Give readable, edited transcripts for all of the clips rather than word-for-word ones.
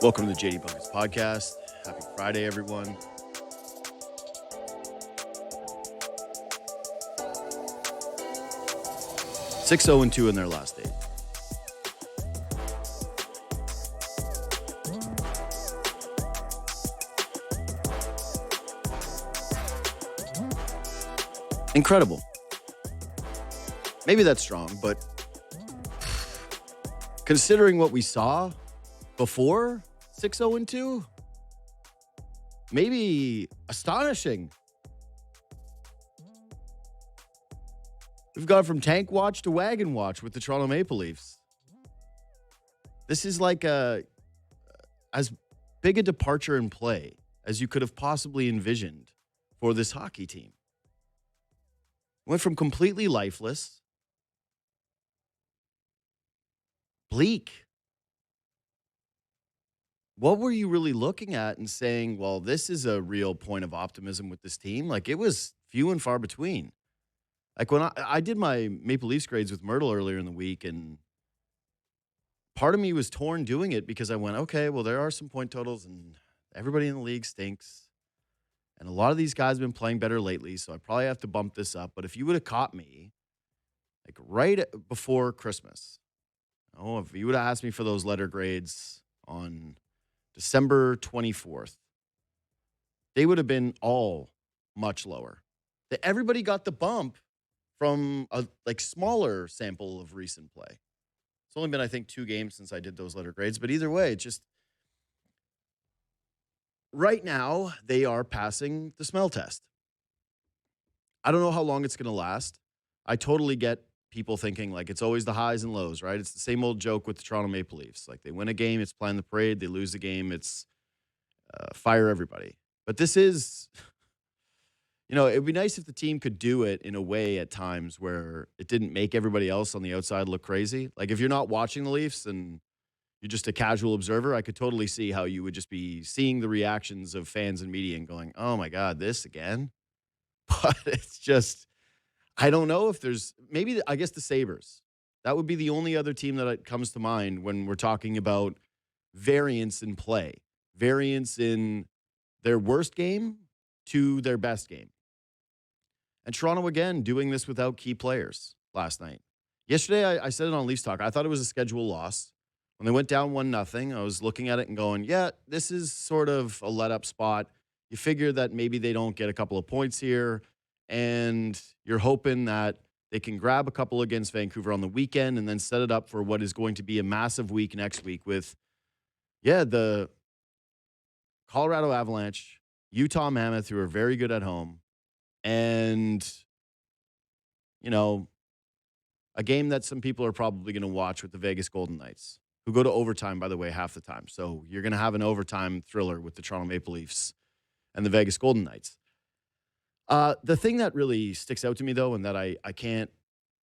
Welcome to the JD Bunkis podcast. Happy Friday, everyone. Six 0-2 in their last 8. Incredible. Maybe that's strong, but considering what we saw before 6 0-2, maybe astonishing. We've gone from tank watch to wagon watch with the Toronto Maple Leafs. This is like as big a departure in play as you could have possibly envisioned for this hockey team. Went from completely lifeless, bleak. What were you really looking at and saying, well, this is a real point of optimism with this team? Like, it was few and far between. Like, when I did my Maple Leafs grades with Myrtle earlier in the week, and part of me was torn doing it because I went, okay, well, there are some point totals, and everybody in the league stinks. And a lot of these guys have been playing better lately, so I probably have to bump this up. But if you would have caught me, like, right before Christmas, if you would have asked me for those letter grades on December 24th, they would have been all much lower. Everybody got the bump from a smaller sample of recent play. It's only been, I think, 2 games since I did those letter grades. But either way, just right now, they are passing the smell test. I don't know how long it's going to last. I totally get people thinking, like, it's always the highs and lows, right? It's the same old joke with the Toronto Maple Leafs. Like, they win a game, it's plan the parade. They lose the game, it's fire everybody. But this is, it'd be nice if the team could do it in a way at times where it didn't make everybody else on the outside look crazy. Like, if you're not watching the Leafs and you're just a casual observer, I could totally see how you would just be seeing the reactions of fans and media and going, oh my God, this again? But it's just, I don't know if there's, maybe, I guess the Sabres. That would be the only other team that comes to mind when we're talking about variance in play. Variance in their worst game to their best game. And Toronto, again, doing this without key players last night. Yesterday, I said it on Leafs Talk. I thought it was a schedule loss. When they went down 1-0, I was looking at it and going, yeah, this is sort of a let-up spot. You figure that maybe they don't get a couple of points here, and you're hoping that they can grab a couple against Vancouver on the weekend and then set it up for what is going to be a massive week next week with, the Colorado Avalanche, Utah Mammoth, who are very good at home, and, a game that some people are probably going to watch with the Vegas Golden Knights, who go to overtime, by the way, half the time. So you're going to have an overtime thriller with the Toronto Maple Leafs and the Vegas Golden Knights. The thing that really sticks out to me, though, and that I can't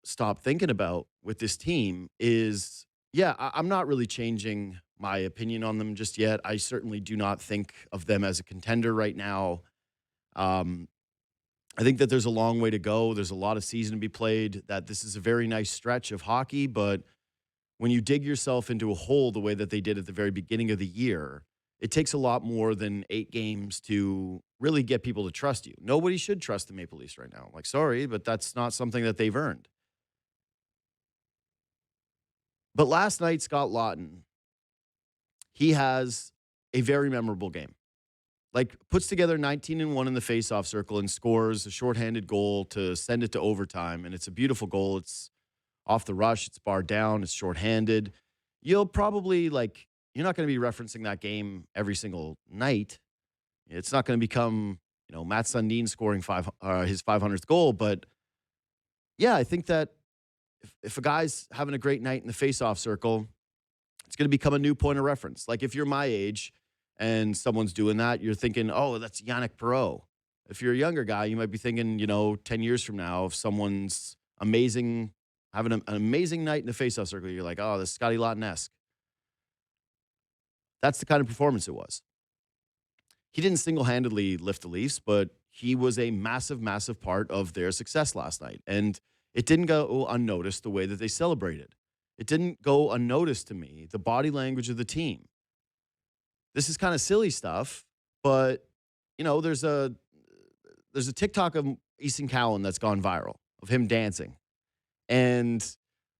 stop thinking about with this team is, I'm not really changing my opinion on them just yet. I certainly do not think of them as a contender right now. I think that there's a long way to go. There's a lot of season to be played, that this is a very nice stretch of hockey, but when you dig yourself into a hole the way that they did at the very beginning of the year, it takes a lot more than 8 games to really get people to trust you. Nobody should trust the Maple Leafs right now. Like, sorry, but that's not something that they've earned. But last night, Scott Laughton, he has a very memorable game. Like, puts together 19-1 in the faceoff circle and scores a shorthanded goal to send it to overtime. And it's a beautiful goal. It's off the rush. It's barred down. It's shorthanded. You'll probably, you're not going to be referencing that game every single night. It's not going to become, Matt Sundin scoring his 500th goal. But, I think that if a guy's having a great night in the faceoff circle, it's going to become a new point of reference. Like, if you're my age and someone's doing that, you're thinking, oh, that's Yannick Perreault. If you're a younger guy, you might be thinking, 10 years from now, if someone's having an amazing night in the faceoff circle, you're like, oh, this is Scotty Laughton-esque. That's the kind of performance it was. He didn't single-handedly lift the Leafs, but he was a massive, massive part of their success last night. And it didn't go unnoticed the way that they celebrated. It didn't go unnoticed to me, the body language of the team. this is kind of silly stuff, but there's a TikTok of Easton Cowan that's gone viral of him dancing. And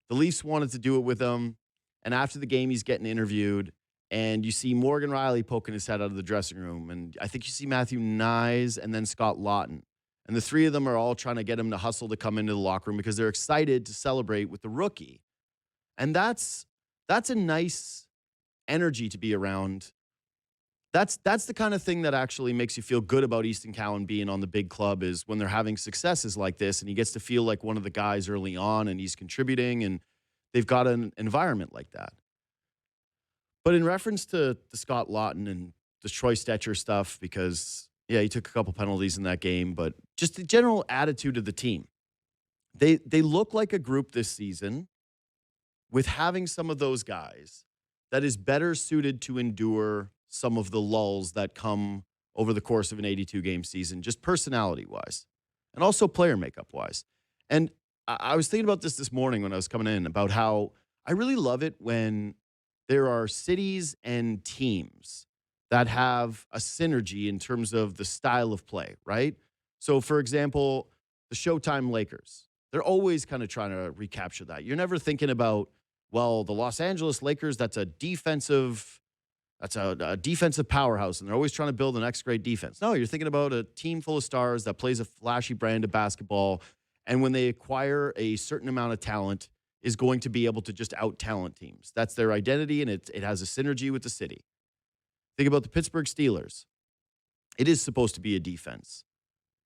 the Leafs wanted to do it with him. And after the game, he's getting interviewed. And you see Morgan Riley poking his head out of the dressing room. And I think you see Matthew Nyes and then Scott Lawton. And the three of them are all trying to get him to hustle to come into the locker room because they're excited to celebrate with the rookie. And that's a nice energy to be around. That's the kind of thing that actually makes you feel good about Easton Cowan being on the big club is when they're having successes like this and he gets to feel like one of the guys early on and he's contributing and they've got an environment like that. But in reference to the Scott Lawton and the Troy Stetcher stuff, because, yeah, he took a couple penalties in that game, but just the general attitude of the team. They look like a group this season with having some of those guys that is better suited to endure some of the lulls that come over the course of an 82-game season, just personality-wise and also player makeup-wise. And I was thinking about this morning when I was coming in about how I really love it when there are cities and teams that have a synergy in terms of the style of play, right? So, for example, the Showtime Lakers, they're always kind of trying to recapture that. You're never thinking about, well, the Los Angeles Lakers, that's a defensive powerhouse, and they're always trying to build the next great defense. No, you're thinking about a team full of stars that plays a flashy brand of basketball, and when they acquire a certain amount of talent, is going to be able to just out-talent teams. That's their identity, and it has a synergy with the city. Think about the Pittsburgh Steelers. It is supposed to be a defense.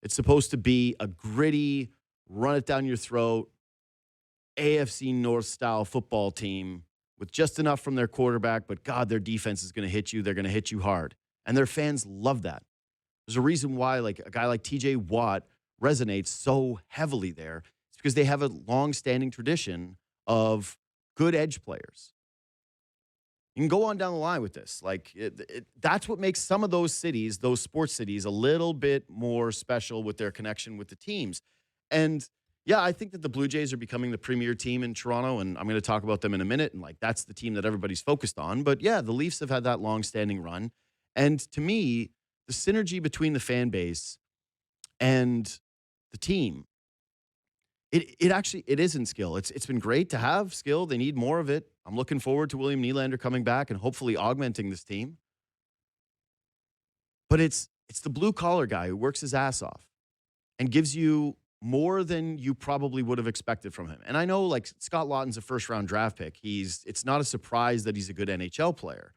It's supposed to be a gritty, run-it-down-your-throat, AFC North-style football team with just enough from their quarterback, but God, their defense is going to hit you. They're going to hit you hard. And their fans love that. There's a reason why like a guy like TJ Watt resonates so heavily there. It's because they have a long-standing tradition of good edge players. You can go on down the line with this. Like that's what makes some of those cities, those sports cities, a little bit more special with their connection with the teams. And yeah, I think that the Blue Jays are becoming the premier team in Toronto, and I'm going to talk about them in a minute. And like that's the team that everybody's focused on. But yeah, the Leafs have had that long-standing run. And to me, the synergy between the fan base and the team, it isn't skill. It's been great to have skill. They need more of it. I'm looking forward to William Nylander coming back and hopefully augmenting this team. But it's the blue-collar guy who works his ass off and gives you more than you probably would have expected from him. And I know, like, Scott Lawton's a first-round draft pick. It's not a surprise that he's a good NHL player.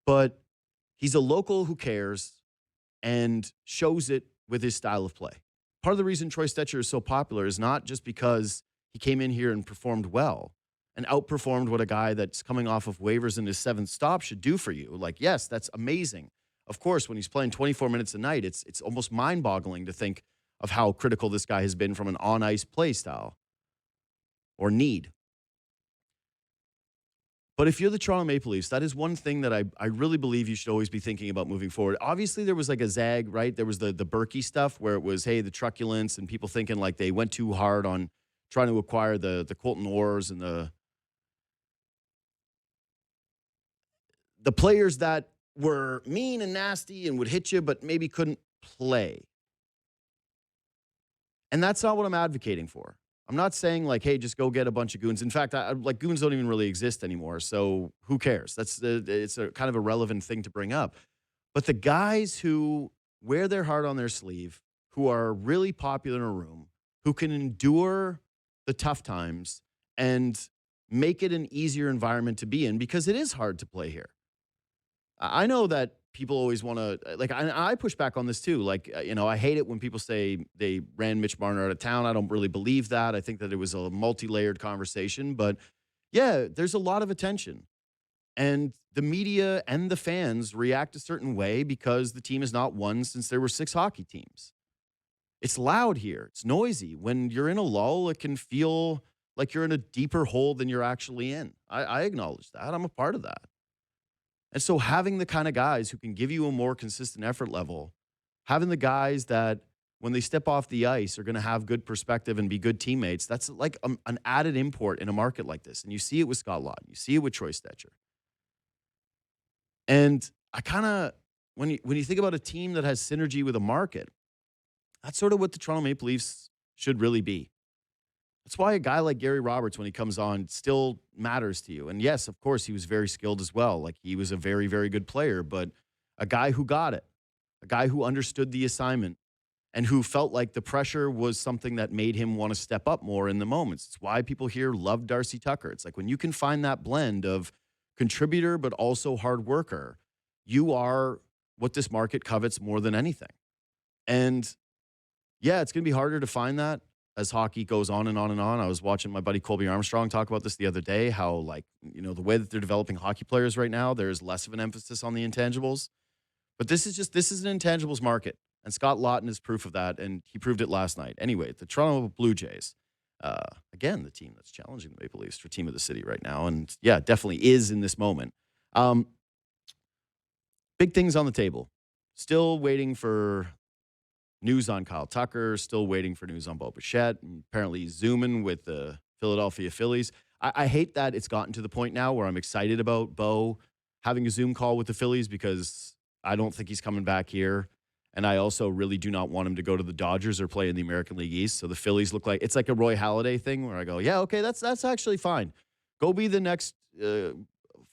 But he's a local who cares and shows it with his style of play. Part of the reason Troy Stetcher is so popular is not just because he came in here and performed well and outperformed what a guy that's coming off of waivers in his seventh stop should do for you. Like, yes, that's amazing. Of course, when he's playing 24 minutes a night, it's almost mind-boggling to think of how critical this guy has been from an on-ice play style or need. But if you're the Toronto Maple Leafs, that is one thing that I really believe you should always be thinking about moving forward. Obviously, there was like a zag, right? There was the Berkey stuff where it was, hey, the truculence and people thinking like they went too hard on trying to acquire the Colton Orrs and the players that were mean and nasty and would hit you but maybe couldn't play. And that's not what I'm advocating for. I'm not saying like, hey, just go get a bunch of goons. In fact, like goons don't even really exist anymore. So who cares? It's a kind of a relevant thing to bring up. But the guys who wear their heart on their sleeve, who are really popular in a room, who can endure the tough times and make it an easier environment to be in, because it is hard to play here. I know that people always want to, like, I push back on this too. Like, I hate it when people say they ran Mitch Marner out of town. I don't really believe that. I think that it was a multi-layered conversation. But yeah, there's a lot of attention. And the media and the fans react a certain way because the team has not won since there were 6 hockey teams. It's loud here. It's noisy. When you're in a lull, it can feel like you're in a deeper hole than you're actually in. I acknowledge that. I'm a part of that. And so having the kind of guys who can give you a more consistent effort level, having the guys that when they step off the ice are going to have good perspective and be good teammates, that's like an added import in a market like this. And you see it with Scott Lawton. You see it with Troy Stetcher. And I kind of when you think about a team that has synergy with a market, that's sort of what the Toronto Maple Leafs should really be. That's why a guy like Gary Roberts, when he comes on, still matters to you. And yes, of course, he was very skilled as well. Like he was a very, very good player, but a guy who got it, a guy who understood the assignment and who felt like the pressure was something that made him want to step up more in the moments. It's why people here love Darcy Tucker. It's like when you can find that blend of contributor, but also hard worker, you are what this market covets more than anything. And yeah, it's going to be harder to find that as hockey goes on and on and on. I was watching my buddy Colby Armstrong talk about this the other day, how, like, the way that they're developing hockey players right now, there's less of an emphasis on the intangibles. But this is an intangibles market. And Scott Laughton is proof of that, and he proved it last night. Anyway, the Toronto Blue Jays, again, the team that's challenging the Maple Leafs for team of the city right now. And yeah, definitely is in this moment. Big things on the table. Still waiting for news on Kyle Tucker, still waiting for news on Bo Bichette. Apparently zooming with the Philadelphia Phillies. I hate that it's gotten to the point now where I'm excited about Bo having a Zoom call with the Phillies because I don't think he's coming back here. And I also really do not want him to go to the Dodgers or play in the American League East. So the Phillies look like it's like a Roy Halladay thing where I go, yeah, okay, that's actually fine. Go be the next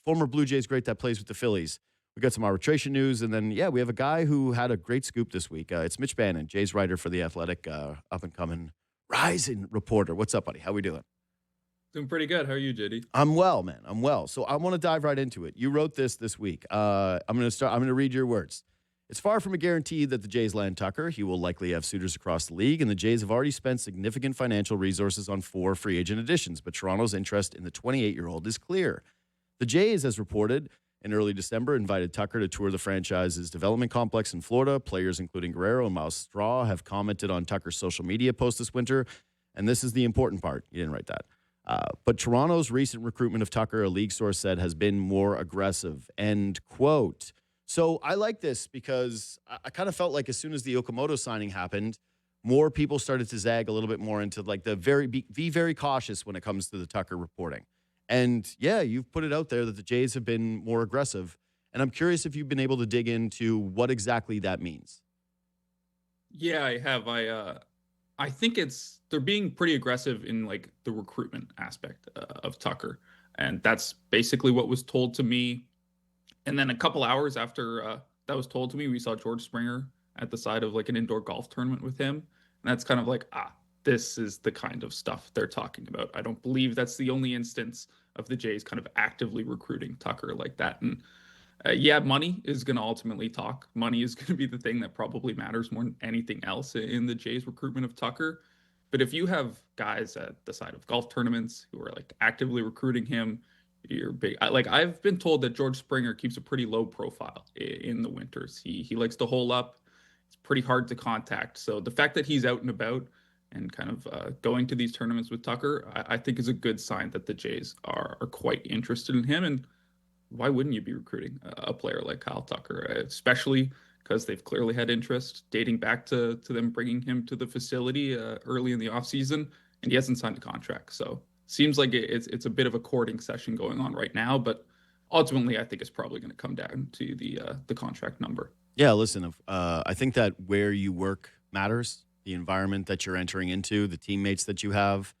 former Blue Jays great that plays with the Phillies. We got some arbitration news, and then, yeah, we have a guy who had a great scoop this week. It's Mitch Bannon, Jays writer for The Athletic, up-and-coming rising reporter. What's up, buddy? How we doing? Doing pretty good. How are you, JD? I'm well, man. I'm well. So I want to dive right into it. You wrote this week. I'm going to read your words. It's far from a guarantee that the Jays land Tucker. He will likely have suitors across the league, and the Jays have already spent significant financial resources on 4 free agent additions, but Toronto's interest in the 28-year-old is clear. The Jays, as reported in early December, invited Tucker to tour the franchise's development complex in Florida. Players including Guerrero and Miles Straw have commented on Tucker's social media post this winter, and this is the important part. You didn't write that. But Toronto's recent recruitment of Tucker, a league source said, has been more aggressive, end quote. So I like this because I kind of felt like as soon as the Okamoto signing happened, more people started to zag a little bit more into like be very cautious when it comes to the Tucker reporting. And yeah, you've put it out there that the Jays have been more aggressive. And I'm curious if you've been able to dig into what exactly that means. Yeah, I have. I think they're being pretty aggressive in like the recruitment aspect of Tucker, and that's basically what was told to me. And then a couple hours after that was told to me, we saw George Springer at the side of like an indoor golf tournament with him, and that's kind of like this is the kind of stuff they're talking about. I don't believe that's the only instance of the Jays kind of actively recruiting Tucker like that. And yeah, money is going to ultimately talk. Money is going to be the thing that probably matters more than anything else in the Jays recruitment of Tucker. But if you have guys at the side of golf tournaments who are like actively recruiting him, you're big. Like I've been told that George Springer keeps a pretty low profile in the winters. He likes to hole up. It's pretty hard to contact. So the fact that he's out and about and kind of going to these tournaments with Tucker, I think is a good sign that the Jays are quite interested in him. And why wouldn't you be recruiting a player like Kyle Tucker, especially because they've clearly had interest dating back to them bringing him to the facility early in the offseason, and he hasn't signed a contract. So seems like it's a bit of a courting session going on right now, but ultimately I think it's probably going to come down to the contract number. Yeah, listen, I think that where you work matters. The environment that you're entering into, the teammates that you have.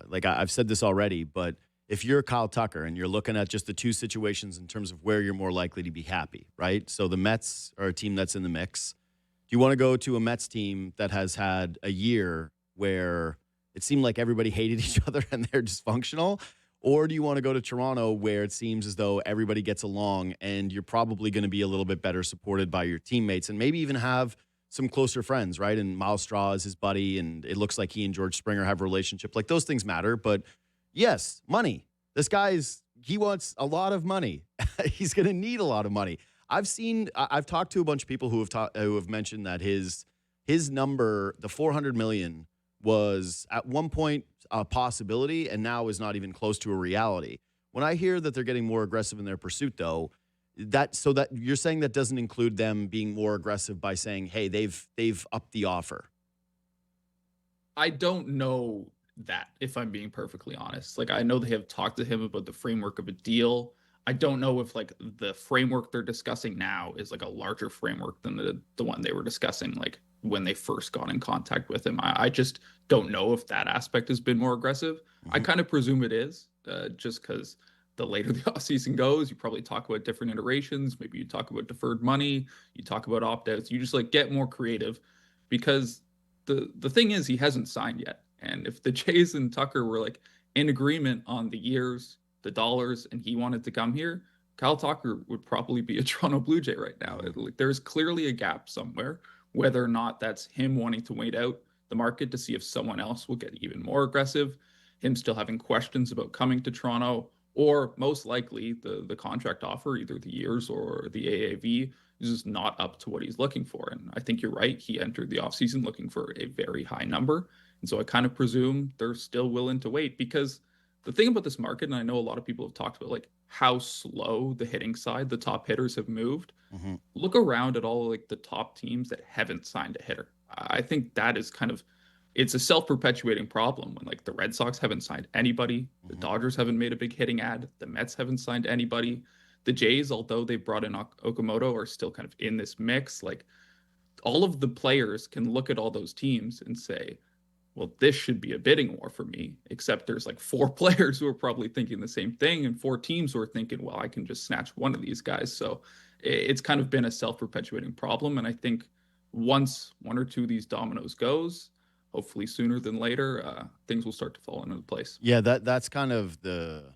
Like I've said this already, but if you're Kyle Tucker and you're looking at just the two situations in terms of where you're more likely to be happy, right? So the Mets are a team that's in the mix. Do you want to go to a Mets team that has had a year where it seemed like everybody hated each other and they're dysfunctional? Or do you want to go to Toronto where it seems as though everybody gets along and you're probably going to be a little bit better supported by your teammates and maybe even have some closer friends, right? And Miles Straw is his buddy, and it looks like he and George Springer have a relationship. Like, those things matter, but yes, money. This he wants a lot of money. He's going to need a lot of money. I've talked to a bunch of people who have mentioned that his number, the $400 million, was at one point a possibility and now is not even close to a reality. When I hear that they're getting more aggressive in their pursuit, though, that you're saying that doesn't include them being more aggressive by saying, hey, they've upped the offer. I don't know that, if I'm being perfectly honest. Like, I know they have talked to him about the framework of a deal. I don't know if like the framework they're discussing now is like a larger framework than the one they were discussing like when they first got in contact with him. I just don't know if that aspect has been more aggressive. I Mhm. kind of presume it is, just because the later the offseason goes, you probably talk about different iterations. Maybe you talk about deferred money, you talk about opt-outs. You just like get more creative because the thing is he hasn't signed yet. And if the Jays and Tucker were like in agreement on the years, the dollars, and he wanted to come here, Kyle Tucker would probably be a Toronto Blue Jay right now. Mhm. Like, there's clearly a gap somewhere, whether or not that's him wanting to wait out the market to see if someone else will get even more aggressive, him still having questions about coming to Toronto, or most likely the contract offer, either the years or the AAV, is just not up to what he's looking for. And I think you're right. He entered the offseason looking for a very high number. And so I kind of presume they're still willing to wait because the thing about this market, and I know a lot of people have talked about like how slow the hitting side, the top hitters have moved. Mhm. Look around at all like the top teams that haven't signed a hitter. I think that is kind of it's a self-perpetuating problem when like the Red Sox haven't signed anybody, the Mhm. Dodgers haven't made a big hitting ad, the Mets haven't signed anybody. The Jays, although they brought in Okamoto, are still kind of in this mix. Like all of the players can look at all those teams and say, well, this should be a bidding war for me, except there's like four players who are probably thinking the same thing and four teams who are thinking, well, I can just snatch one of these guys. So it's kind of been a self-perpetuating problem. And I think once one or two of these dominoes goes, hopefully sooner than later, things will start to fall into place. Yeah, that's kind of the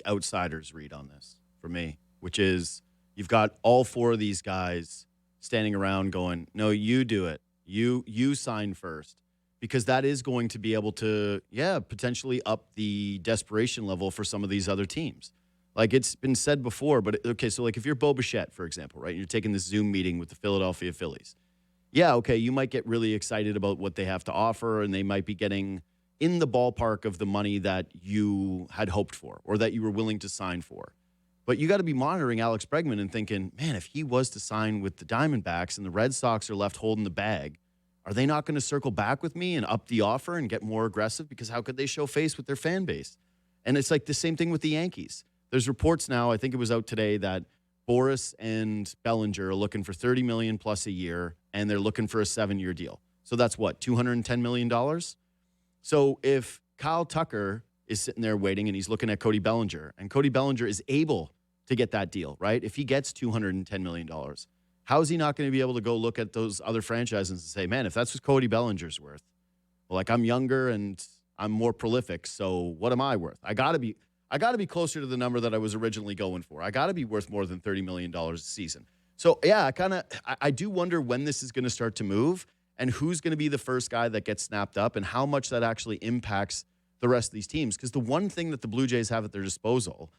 outsider's read on this for me, which is you've got all four of these guys standing around going, "No, you do it. You sign first." Because that is going to be able to, yeah, potentially up the desperation level for some of these other teams. Like it's been said before, but okay, so like if you're Bo Bichette, for example, right? You're taking this Zoom meeting with the Philadelphia Phillies. Yeah, okay, you might get really excited about what they have to offer, and they might be getting in the ballpark of the money that you had hoped for or that you were willing to sign for. But you got to be monitoring Alex Bregman and thinking, man, if he was to sign with the Diamondbacks and the Red Sox are left holding the bag, are they not going to circle back with me and up the offer and get more aggressive? Because how could they show face with their fan base? And it's like the same thing with the Yankees. There's reports now, I think it was out today, that Boris and Bellinger are looking for 30 million plus a year, and they're looking for a 7-year deal. So that's what, $210 million? So if Kyle Tucker is sitting there waiting and he's looking at Cody Bellinger, and Cody Bellinger is able to get that deal, right? If he gets $210 million, how is he not going to be able to go look at those other franchises and say, man, if that's what Cody Bellinger's worth, well, like I'm younger and I'm more prolific, so what am I worth? I got to be closer to the number that I was originally going for. I got to be worth more than $30 million a season. So, yeah, I do wonder when this is going to start to move and who's going to be the first guy that gets snapped up and how much that actually impacts the rest of these teams. Because the one thing that the Blue Jays have at their disposal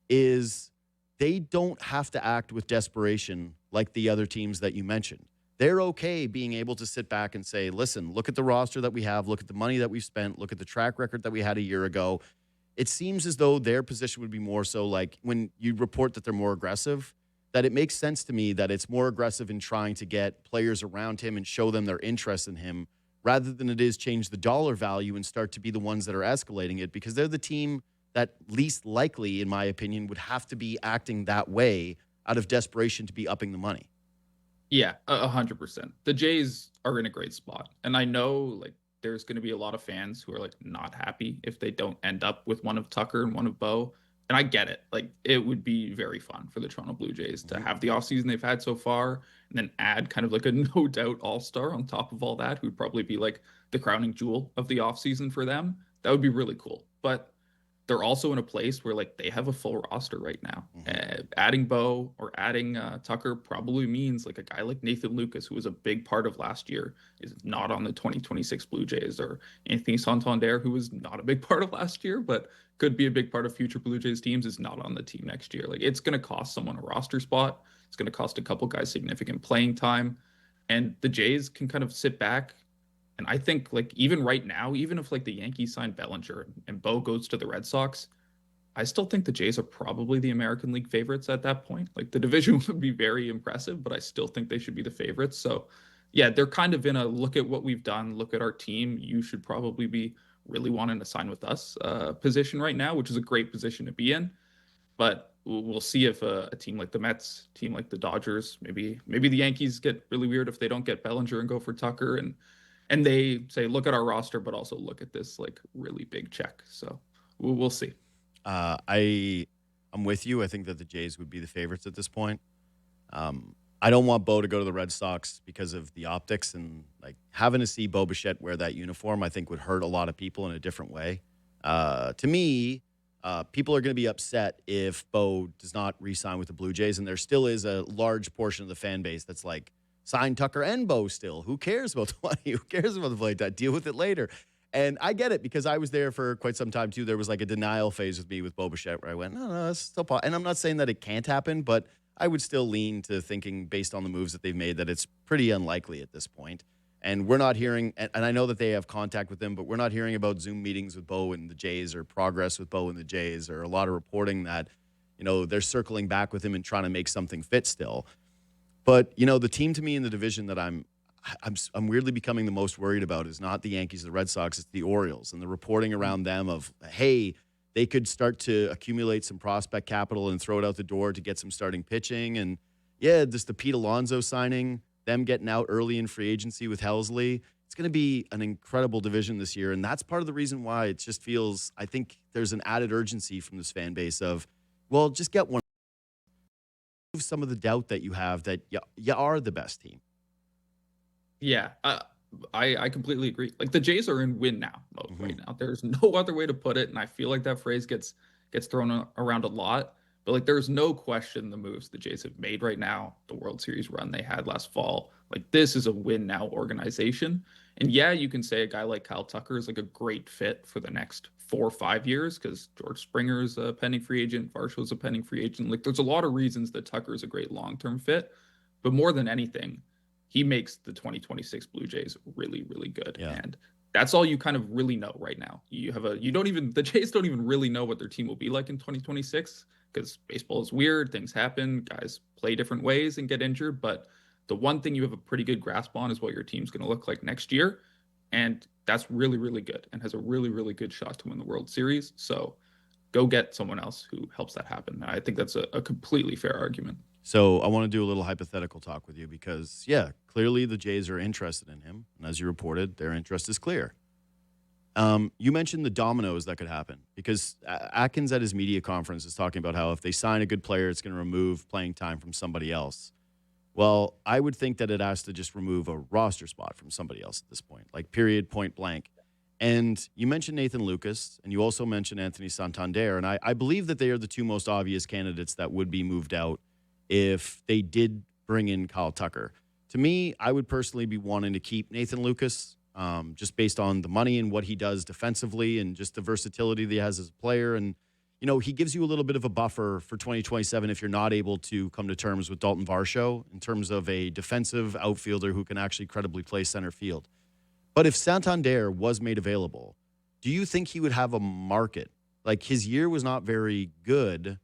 is they don't have to act with desperation like the other teams that you mentioned. They're okay being able to sit back and say, listen, look at the roster that we have, look at the money that we've spent, look at the track record that we had a year ago. It seems as though their position would be more so like when you report that they're more aggressive, that it makes sense to me that it's more aggressive in trying to get players around him and show them their interest in him rather than it is change the dollar value and start to be the ones that are escalating it because they're the team that least likely, in my opinion, would have to be acting that way out of desperation to be upping the money. Yeah, 100%. The Jays are in a great spot. And I know like there's going to be a lot of fans who are like not happy if they don't end up with one of Tucker and one of Bo. And I get it. Like it would be very fun for the Toronto Blue Jays to Mhm. have the offseason they've had so far and then add kind of like a no doubt all-star on top of all that, who'd probably be like the crowning jewel of the offseason for them. That would be really cool. But they're also in a place where like they have a full roster right now. Mhm. Adding Bo or adding Tucker probably means like a guy like Nathan Lucas, who was a big part of last year, is not on the 2026 Blue Jays, or Anthony Santander, who was not a big part of last year, but could be a big part of future Blue Jays teams, is not on the team next year. Like it's going to cost someone a roster spot. It's going to cost a couple guys significant playing time. And the Jays can kind of sit back and I think like even right now, even if like the Yankees sign Bellinger and Bo goes to the Red Sox, I still think the Jays are probably the American League favorites at that point. Like the division would be very impressive, but I still think they should be the favorites. So yeah, they're kind of in a look at what we've done, look at our team. You should probably be really wanting to sign with us position right now, which is a great position to be in. But we'll see if a team like the Mets, team like the Dodgers, maybe the Yankees get really weird if they don't get Bellinger and go for Tucker, and they say, look at our roster, but also look at this like really big check. So we'll see. I'm with you. I think that the Jays would be the favorites at this point. I don't want Bo to go to the Red Sox because of the optics, and like having to see Bo Bichette wear that uniform, I think would hurt a lot of people in a different way. To me, people are going to be upset if Bo does not re-sign with the Blue Jays, and there still is a large portion of the fan base that's like, sign Tucker and Bo still. Who cares about the money? Who cares about the play that? Deal with it later. And I get it because I was there for quite some time too. There was like a denial phase with me with Bo Bichette where I went, no, it's still possible. And I'm not saying that it can't happen, but I would still lean to thinking based on the moves that they've made that it's pretty unlikely at this point. And we're not hearing, and I know that they have contact with him, but we're not hearing about Zoom meetings with Bo and the Jays or progress with Bo and the Jays or a lot of reporting that, they're circling back with him and trying to make something fit still. But, the team to me in the division that I'm weirdly becoming the most worried about is not the Yankees or the Red Sox, it's the Orioles. And the reporting around them of, hey, they could start to accumulate some prospect capital and throw it out the door to get some starting pitching. And, yeah, just the Pete Alonso signing, them getting out early in free agency with Helsley. It's going to be an incredible division this year. And that's part of the reason why it just feels, I think there's an added urgency from this fan base of, well, just get one. Some of the doubt that you have that you are the best team. Yeah, I completely agree. Like the Jays are in win now mode right now. There's no other way to put it, and I feel like that phrase gets thrown around a lot. But like, there's no question the moves the Jays have made right now, the World Series run they had last fall, like this is a win now organization. And yeah, you can say a guy like Kyle Tucker is like a great fit for the next 4 or 5 years because George Springer's a pending free agent, Varshaw's a pending free agent. Like there's a lot of reasons that Tucker is a great long-term fit, but more than anything, he makes the 2026 Blue Jays really, really good. Yeah. And that's all you kind of really know right now. The Jays don't even really know what their team will be like in 2026 because baseball is weird. Things happen. Guys play different ways and get injured. But the one thing you have a pretty good grasp on is what your team's going to look like next year. And that's really, really good and has a really, really good shot to win the World Series. So go get someone else who helps that happen. I think that's a completely fair argument. So I want to do a little hypothetical talk with you because, yeah, clearly the Jays are interested in him. And as you reported, their interest is clear. You mentioned the dominoes that could happen because Atkins at his media conference is talking about how if they sign a good player, it's going to remove playing time from somebody else. Well, I would think that it has to just remove a roster spot from somebody else at this point, like period, point blank. And you mentioned Nathan Lucas, and you also mentioned Anthony Santander. And I believe that they are the two most obvious candidates that would be moved out if they did bring in Kyle Tucker. To me, I would personally be wanting to keep Nathan Lucas just based on the money and what he does defensively and just the versatility that he has as a player. And, he gives you a little bit of a buffer for 2027 if you're not able to come to terms with Dalton Varsho in terms of a defensive outfielder who can actually credibly play center field. But if Santander was made available, do you think he would have a market? Like his year was not very good,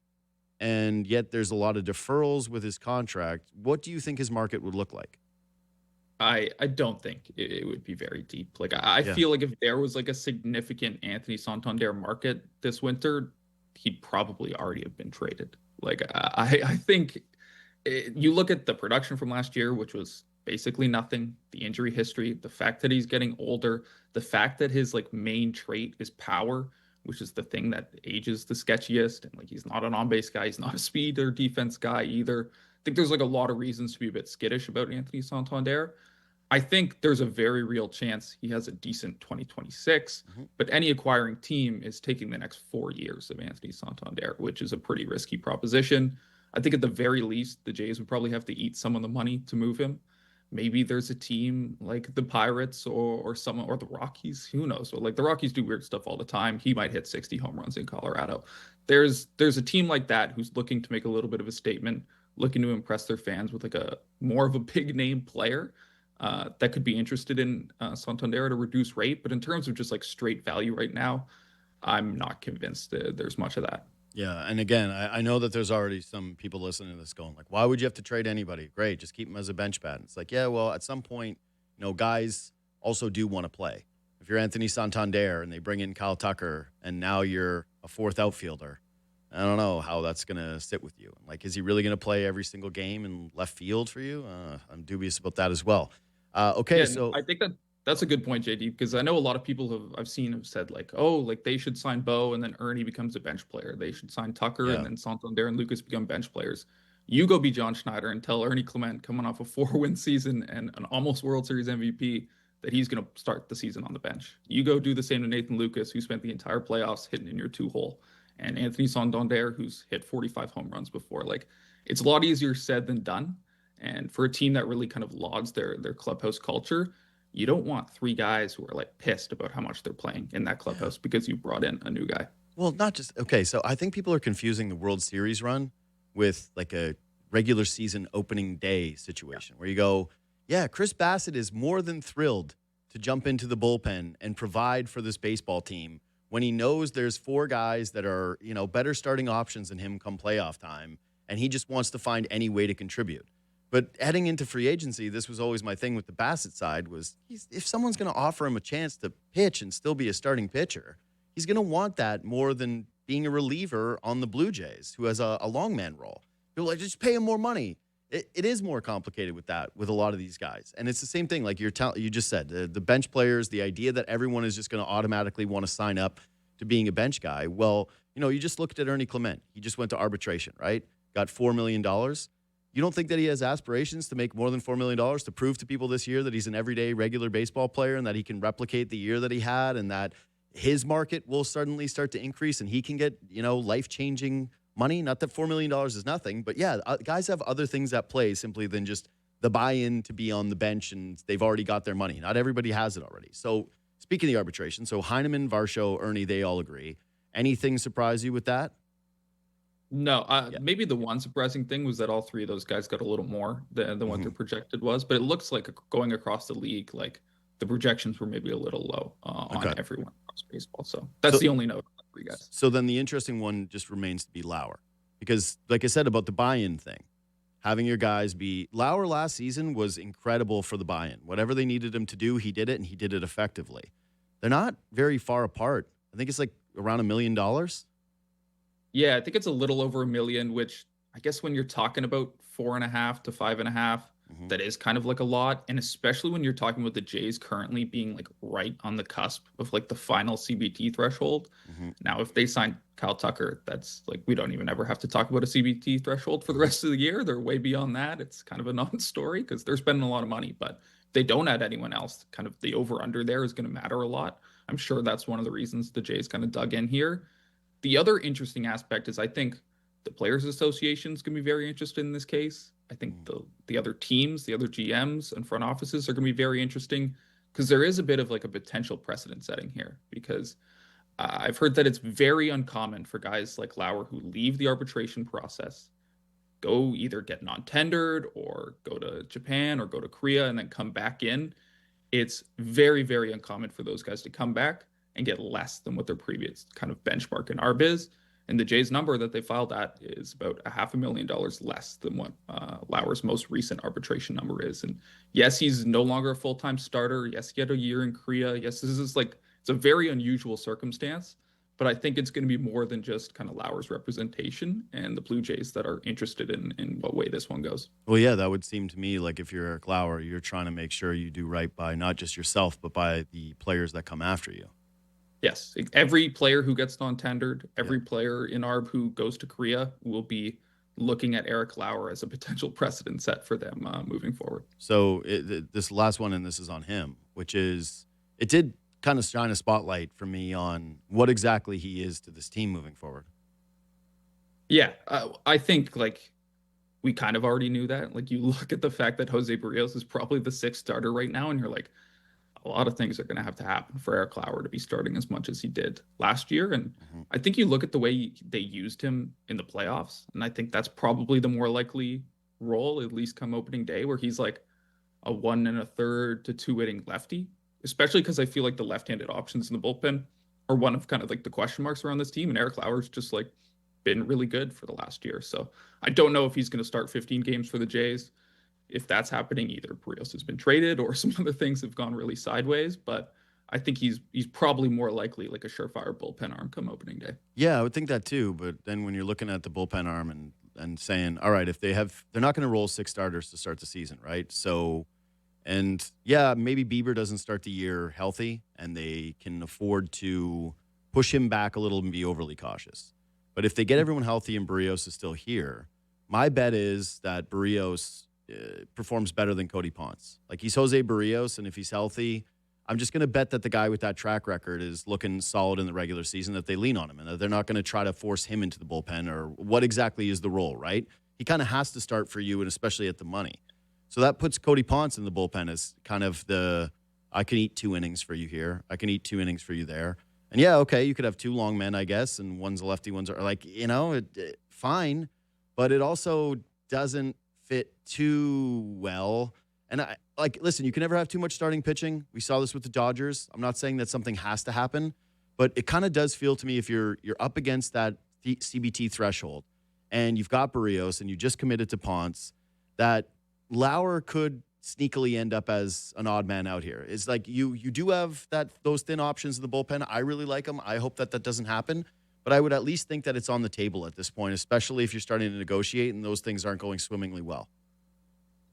and yet there's a lot of deferrals with his contract. What do you think his market would look like? I don't think it would be very deep. Like I feel like if there was like a significant Anthony Santander market this winter, he'd probably already have been traded. Like I think you look at the production from last year, which was basically nothing, the injury history, the fact that he's getting older, the fact that his like main trait is power, which is the thing that ages the sketchiest. And like, he's not an on-base guy. He's not a speed or defense guy either. I think there's like a lot of reasons to be a bit skittish about Anthony Santander. I think there's a very real chance he has a decent 2026, but any acquiring team is taking the next 4 years of Anthony Santander, which is a pretty risky proposition. I think at the very least, the Jays would probably have to eat some of the money to move him. Maybe there's a team like the Pirates or someone or the Rockies. Who knows? So like the Rockies do weird stuff all the time. He might hit 60 home runs in Colorado. There's a team like that who's looking to make a little bit of a statement, looking to impress their fans with like a more of a big name player that could be interested in Santander at a reduced rate. But in terms of just like straight value right now, I'm not convinced that there's much of that. Yeah, and again, I know that there's already some people listening to this going like, why would you have to trade anybody? Great, just keep him as a bench bat. And it's like, yeah, well, at some point, guys also do want to play. If you're Anthony Santander and they bring in Kyle Tucker and now you're a fourth outfielder, I don't know how that's going to sit with you. Like, is he really going to play every single game in left field for you? I'm dubious about that as well. Okay, Yeah, and so I think that's a good point, JD, because I know a lot of people I've seen have said like, oh, like they should sign Bo and then Ernie becomes a bench player. They should sign Tucker and yeah, then Santander and Lucas become bench players. You go be John Schneider and tell Ernie Clement coming off a 4-win season and an almost World Series MVP that he's going to start the season on the bench. You go do the same to Nathan Lucas, who spent the entire playoffs hitting in your 2 hole, and Anthony Santander, who's hit 45 home runs before. Like, it's a lot easier said than done. And for a team that really kind of lauds their clubhouse culture, you don't want 3 guys who are like pissed about how much they're playing in that yeah. clubhouse because you brought in a new guy. Well, not just okay. So I think people are confusing the World Series run with like a regular season opening day situation where you go, yeah, Chris Bassett is more than thrilled to jump into the bullpen and provide for this baseball team when he knows there's 4 guys that are, better starting options than him come playoff time, and he just wants to find any way to contribute. But heading into free agency, this was always my thing with the Bassett side was if someone's going to offer him a chance to pitch and still be a starting pitcher, he's going to want that more than being a reliever on the Blue Jays, who has a long man role. People are like, just pay him more money. It is more complicated with that, with a lot of these guys. And it's the same thing, like you just said, the bench players, the idea that everyone is just going to automatically want to sign up to being a bench guy. Well, you just looked at Ernie Clement. He just went to arbitration, right? Got $4 million. You don't think that he has aspirations to make more than $4 million to prove to people this year that he's an everyday regular baseball player and that he can replicate the year that he had and that his market will suddenly start to increase and he can get, life-changing money? Not that $4 million is nothing, but yeah, guys have other things at play simply than just the buy-in to be on the bench and they've already got their money. Not everybody has it already. So speaking of the arbitration, so Heineman, Varsho, Ernie, they all agree. Anything surprise you with that? No, Yeah. maybe the one surprising thing was that all 3 of those guys got a little more than what their projected was, but it looks like going across the league, like the projections were maybe a little low Okay. on everyone across baseball. So that's the only note on 3 guys. So then the interesting one just remains to be Lauer. Because, like I said about the buy-in thing, having your guys be – Lauer last season was incredible for the buy-in. Whatever they needed him to do, he did it, and he did it effectively. They're not very far apart. I think it's like around $1 million. Yeah, I think it's a little over $1 million, which I guess when you're talking about 4.5 to 5.5, that is kind of like a lot. And especially when you're talking about the Jays currently being like right on the cusp of like the final CBT threshold. Now, if they sign Kyle Tucker, that's like we don't even ever have to talk about a CBT threshold for the rest of the year. They're way beyond that. It's kind of a non-story because they're spending a lot of money. But if they don't add anyone else, kind of the over-under there is going to matter a lot. I'm sure that's one of the reasons the Jays kind of dug in here. The other interesting aspect is I think the Players Association is going to be very interested in this case. I think the other teams, the other GMs and front offices are going to be very interesting because there is a bit of like a potential precedent setting here because I've heard that it's very uncommon for guys like Lauer who leave the arbitration process, go either get non-tendered or go to Japan or go to Korea and then come back in. It's very, very uncommon for those guys to come back and get less than what their previous kind of benchmark in ARB is. And the Jays number that they filed at is about $500,000 less than what Lauer's most recent arbitration number is. And yes, he's no longer a full-time starter. Yes, he had a year in Korea. Yes, this is like, it's a very unusual circumstance, but I think it's going to be more than just kind of Lauer's representation and the Blue Jays that are interested in what way this one goes. Well, yeah, that would seem to me like if you're Eric Lauer, you're trying to make sure you do right by not just yourself, but by the players that come after you. Yes, every player who gets non-tendered, every player in ARB who goes to Korea will be looking at Eric Lauer as a potential precedent set for them moving forward. So this last one, and this is on him, which is it did kind of shine a spotlight for me on what exactly he is to this team moving forward. Yeah, I think like we kind of already knew that. Like you look at the fact that Jose Barrios is probably the 6th starter right now, and you're like, a lot of things are going to have to happen for Eric Lauer to be starting as much as he did last year. And I think you look at the way they used him in the playoffs, and I think that's probably the more likely role, at least come opening day, where he's like a 1 1/3 to 2 inning lefty, especially because I feel like the left-handed options in the bullpen are one of kind of like the question marks around this team. And Eric Lauer's just like been really good for the last year. So I don't know if he's going to start 15 games for the Jays. If that's happening, either Barrios has been traded or some other things have gone really sideways. But I think he's probably more likely like a surefire bullpen arm come opening day. Yeah, I would think that too. But then when you're looking at the bullpen arm and saying, all right, if they're not going to roll 6 starters to start the season, right? So, and yeah, maybe Bieber doesn't start the year healthy, and they can afford to push him back a little and be overly cautious. But if they get everyone healthy and Barrios is still here, my bet is that Barrios performs better than Cody Ponce. Like, he's Jose Barrios, and if he's healthy, I'm just going to bet that the guy with that track record is looking solid in the regular season, that they lean on him, and that they're not going to try to force him into the bullpen, or what exactly is the role, right? He kind of has to start for you, and especially at the money. So that puts Cody Ponce in the bullpen as kind of I can eat 2 innings for you here. I can eat 2 innings for you there. And yeah, okay, you could have 2 long men, I guess, and one's a lefty, one's like, fine. But it also doesn't fit too well. And listen, you can never have too much starting pitching. We saw this with the Dodgers. I'm not saying that something has to happen, but it kind of does feel to me, if you're up against that CBT threshold and you've got Barrios and you just committed to Ponce, that Lauer could sneakily end up as an odd man out here. It's like you do have those thin options in the bullpen. I really like them. I hope that doesn't happen. But I would at least think that it's on the table at this point, especially if you're starting to negotiate and those things aren't going swimmingly well.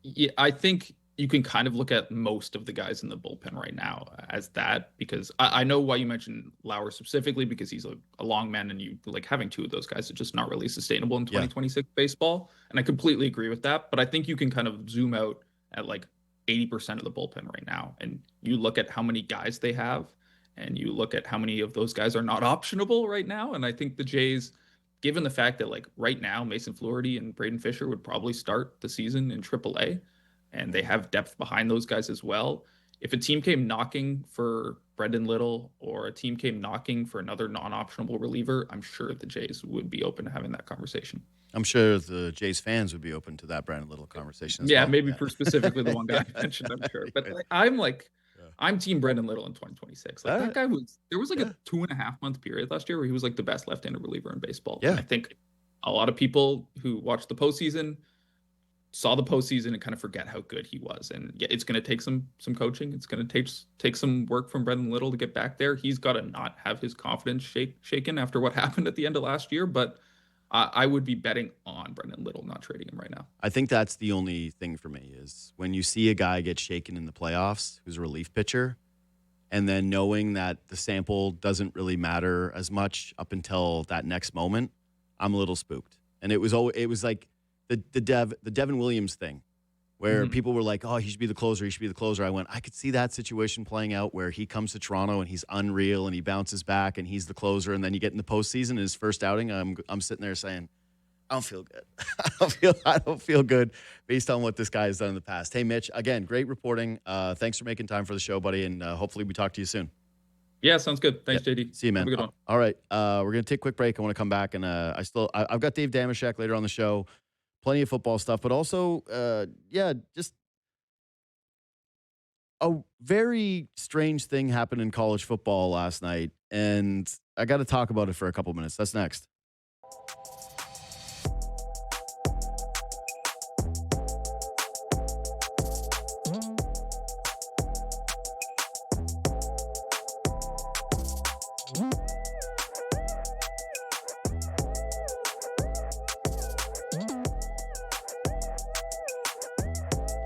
Yeah, I think you can kind of look at most of the guys in the bullpen right now as that, because I know why you mentioned Lauer specifically, because he's a long man, and you like having 2 of those guys is just not really sustainable in 2026 baseball. And I completely agree with that. But I think you can kind of zoom out at like 80% of the bullpen right now, and you look at how many guys they have, and you look at how many of those guys are not optionable right now. And I think the Jays, given the fact that like right now Mason Flaherty and Braden Fisher would probably start the season in AAA, and they have depth behind those guys as well. If a team came knocking for Brendan Little, or a team came knocking for another non-optionable reliever, I'm sure the Jays would be open to having that conversation. I'm sure the Jays fans would be open to that Brandon Little conversation as yeah, well. Maybe for specifically the one guy I mentioned, I'm sure. But I'm team Brendan Little in 2026. Like, that guy there was like a 2.5-month period last year where he was like the best left-handed reliever in baseball. Yeah. And I think a lot of people who watched the postseason saw the postseason and kind of forget how good he was. And yeah, it's going to take some coaching. It's going to take some work from Brendan Little to get back there. He's got to not have his confidence shaken after what happened at the end of last year. But I would be betting on Brendan Little, not trading him right now. I think that's the only thing for me, is when you see a guy get shaken in the playoffs who's a relief pitcher, and then knowing that the sample doesn't really matter as much up until that next moment, I'm a little spooked. And it was like the Devin Williams thing, where people were like, oh, he should be the closer. He should be the closer. I went, I could see that situation playing out where he comes to Toronto and he's unreal and he bounces back and he's the closer. And then you get in the postseason, his first outing, I'm sitting there saying, I don't feel good. I don't feel good based on what this guy has done in the past. Hey, Mitch, again, great reporting. Thanks for making time for the show, buddy. And hopefully we talk to you soon. Yeah, sounds good. Thanks, JD. See you, man. Have a good one. All right. We're going to take a quick break. I want to come back, and I've got Dave Dameshek later on the show. Plenty of football stuff, but also, just a very strange thing happened in college football last night, and I got to talk about it for a couple minutes. That's next.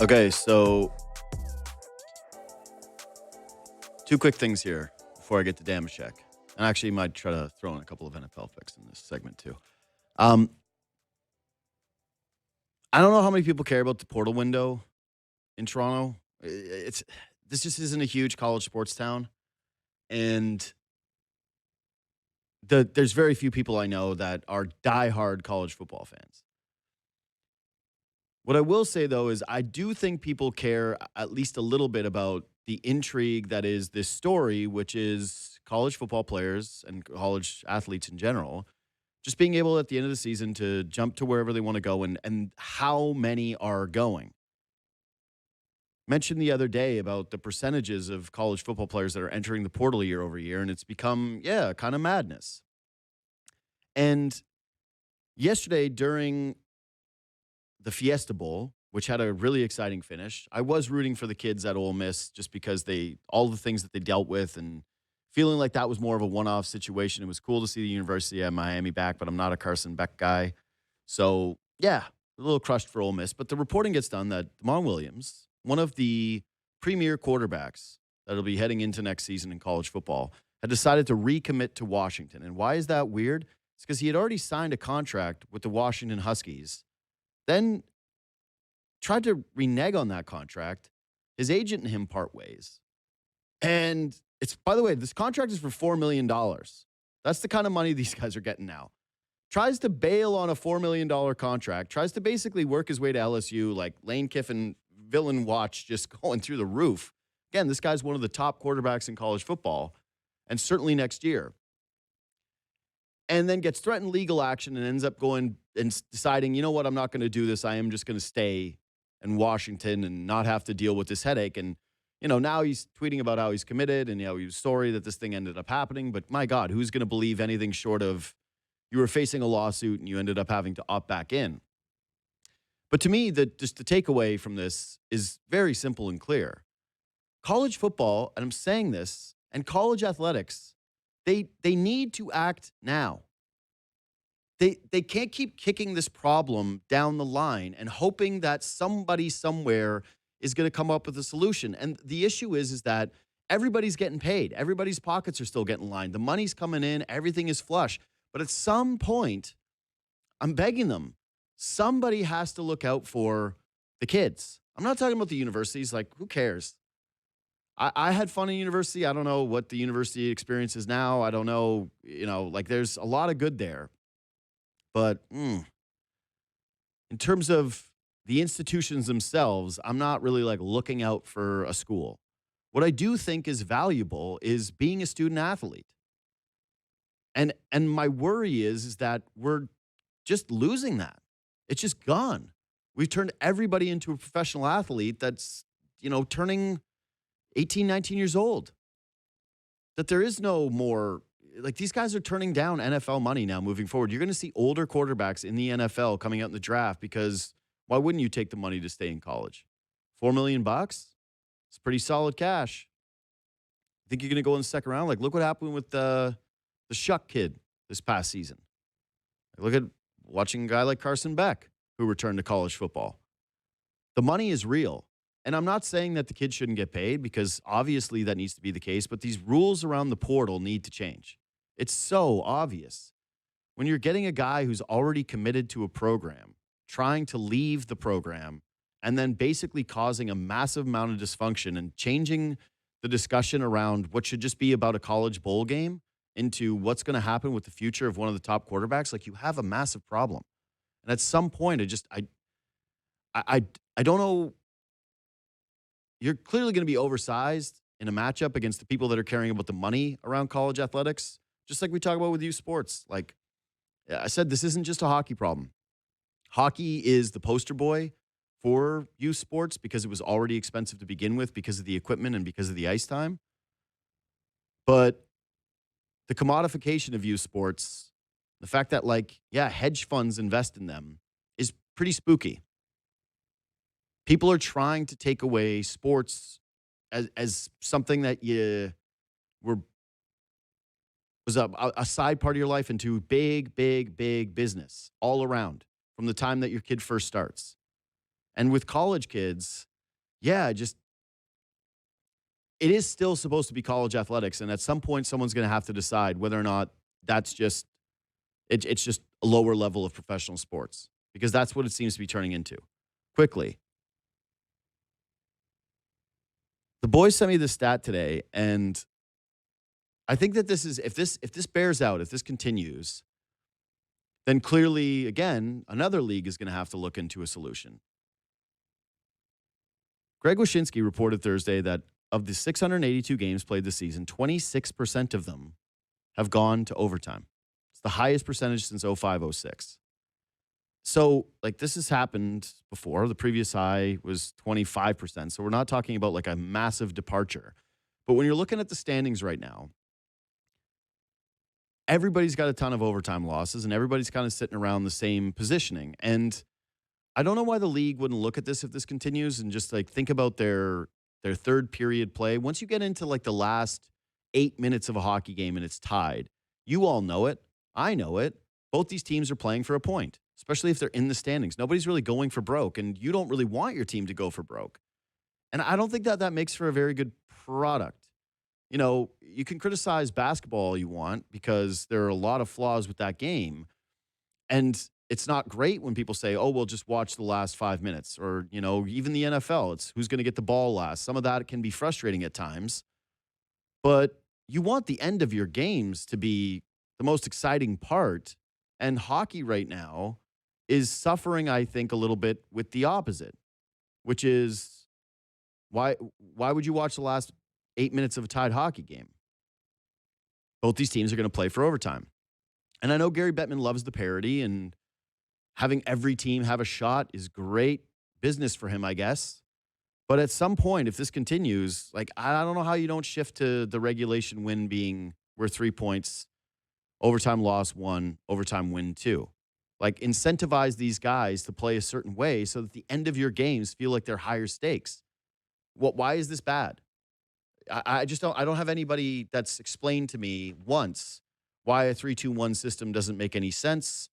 Okay, so 2 quick things here before I get to Dameshek. And actually, might try to throw in a couple of NFL picks in this segment too. I don't know how many people care about the portal window in Toronto. This just isn't a huge college sports town, and there's very few people I know that are diehard college football fans. What I will say, though, is I do think people care at least a little bit about the intrigue that is this story, which is college football players and college athletes in general just being able at the end of the season to jump to wherever they want to go, and how many are going. Mentioned the other day about the percentages of college football players that are entering the portal year over year, and it's become, kind of madness. And yesterday during the Fiesta Bowl, which had a really exciting finish. I was rooting for the kids at Ole Miss just because all the things that they dealt with and feeling like that was more of a one-off situation. It was cool to see the University of Miami back, but I'm not a Carson Beck guy. So, yeah, a little crushed for Ole Miss. But the reporting gets done that Damon Williams, one of the premier quarterbacks that'll be heading into next season in college football, had decided to recommit to Washington. And why is that weird? It's because he had already signed a contract with the Washington Huskies, then tried to renege on that contract. His agent and him part ways. And it's, by the way, this contract is for $4 million. That's the kind of money these guys are getting now. Tries to bail on a $4 million contract, tries to basically work his way to LSU, like Lane Kiffin villain watch just going through the roof. Again, this guy's one of the top quarterbacks in college football, and certainly next year. And then gets threatened legal action and ends up going and deciding, you know what, I'm not going to do this. I am just going to stay in Washington and not have to deal with this headache. And, now he's tweeting about how he's committed and, he was sorry that this thing ended up happening. But my God, who's going to believe anything short of you were facing a lawsuit and you ended up having to opt back in? But to me, just the takeaway from this is very simple and clear. College football, and I'm saying this, and college athletics, they need to act now. They can't keep kicking this problem down the line and hoping that somebody somewhere is going to come up with a solution. And the issue is that everybody's getting paid. Everybody's pockets are still getting lined. The money's coming in. Everything is flush. But at some point, I'm begging them, somebody has to look out for the kids. I'm not talking about the universities. Like, who cares? I had fun in university. I don't know what the university experience is now. I don't know, there's a lot of good there. But in terms of the institutions themselves, I'm not really looking out for a school. What I do think is valuable is being a student athlete. And my worry is that we're just losing that. It's just gone. We've turned everybody into a professional athlete that's, turning 18, 19 years old. That there is no more, these guys are turning down NFL money now moving forward. You're going to see older quarterbacks in the NFL coming out in the draft because why wouldn't you take the money to stay in college? $4 million? It's pretty solid cash. Think you're going to go in the second round? Look what happened with the Shek kid this past season. Look at watching a guy like Carson Beck who returned to college football. The money is real. And I'm not saying that the kids shouldn't get paid because obviously that needs to be the case, but these rules around the portal need to change. It's so obvious. When you're getting a guy who's already committed to a program, trying to leave the program, and then basically causing a massive amount of dysfunction and changing the discussion around what should just be about a college bowl game into what's going to happen with the future of one of the top quarterbacks, you have a massive problem. And at some point, I don't know. You're clearly going to be oversized in a matchup against the people that are caring about the money around college athletics, just like we talk about with youth sports. Like I said, this isn't just a hockey problem. Hockey is the poster boy for youth sports because it was already expensive to begin with because of the equipment and because of the ice time. But the commodification of youth sports, the fact that hedge funds invest in them is pretty spooky. People are trying to take away sports as something that was a side part of your life into big, big, big business all around from the time that your kid first starts. And with college kids, it is still supposed to be college athletics. And at some point, someone's going to have to decide whether or not that's just, it's just a lower level of professional sports because that's what it seems to be turning into quickly. The boys sent me this stat today, and I think that this is if this bears out, if this continues, then clearly, again, another league is going to have to look into a solution. Greg Wyshynski reported Thursday that of the 682 games played this season, 26% of them have gone to overtime. It's the highest percentage since 05-06. So, this has happened before. The previous high was 25%. So we're not talking about a massive departure. But when you're looking at the standings right now, everybody's got a ton of overtime losses and everybody's kind of sitting around the same positioning. And I don't know why the league wouldn't look at this if this continues and just like think about their third period play. Once you get into like the last 8 minutes of a hockey game and it's tied, you all know it. I know it. Both these teams are playing for a point, especially if they're in the standings. Nobody's really going for broke, and you don't really want your team to go for broke. And I don't think that that makes for a very good product. You know, you can criticize basketball all you want because there are a lot of flaws with that game. And it's not great when people say, oh, well, just watch the last 5 minutes. Or, you know, even the NFL, it's who's going to get the ball last. Some of that can be frustrating at times. But you want the end of your games to be the most exciting part. And hockey right now is suffering, I think, a little bit with the opposite, which is why would you watch the last 8 minutes of a tied hockey game? Both these teams are going to play for overtime. And I know Gary Bettman loves the parity, and having every team have a shot is great business for him, I guess. But at some point, if this continues, like, I don't know how you don't shift to the regulation win being we're 3 points, overtime loss 1, overtime win 2. Like, incentivize these guys to play a certain way so that the end of your games feel like they're higher stakes. Why is this bad? I just don't. I don't have anybody that's explained to me once why a 3-2-1 system doesn't make any sense.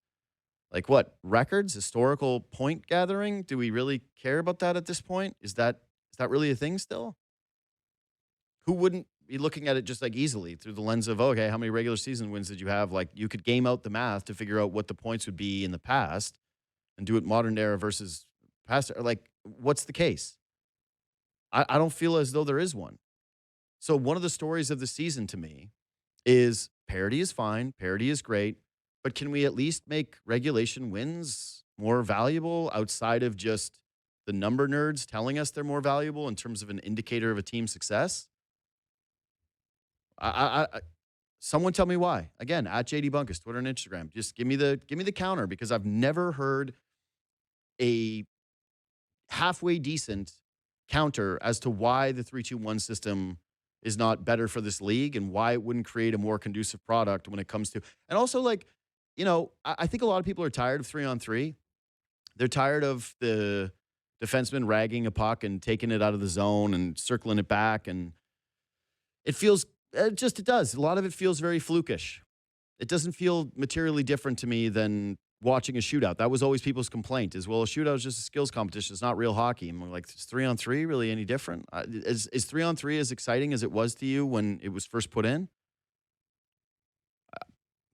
Like what? Records, historical point gathering? Do we really care about that at this point? Is that really a thing still? Who wouldn't be looking at it just like easily through the lens of, okay, how many regular season wins did you have? Like you could game out the math to figure out what the points would be in the past and do it modern era versus past. Like, what's the case? I don't feel as though there is one. So one of the stories of the season to me is parity is fine, parity is great, but can we at least make regulation wins more valuable outside of just the number nerds telling us they're more valuable in terms of an indicator of a team's success? Someone tell me why. Again, at JD Bunkis, Twitter and Instagram. Just give me the counter, because I've never heard a halfway decent counter as to why the 3-2-1 system is not better for this league and why it wouldn't create a more conducive product when it comes to. And also, like, you know, I think a lot of people are tired of 3-on-3. They're tired of the defenseman ragging a puck and taking it out of the zone and circling it back. And it feels, it does. A lot of it feels very flukish. It doesn't feel materially different to me than watching a shootout. That was always people's complaint is, well, a shootout is just a skills competition. It's not real hockey. And we're like, is 3-on-3 really any different? Is 3-on-3 as exciting as it was to you when it was first put in?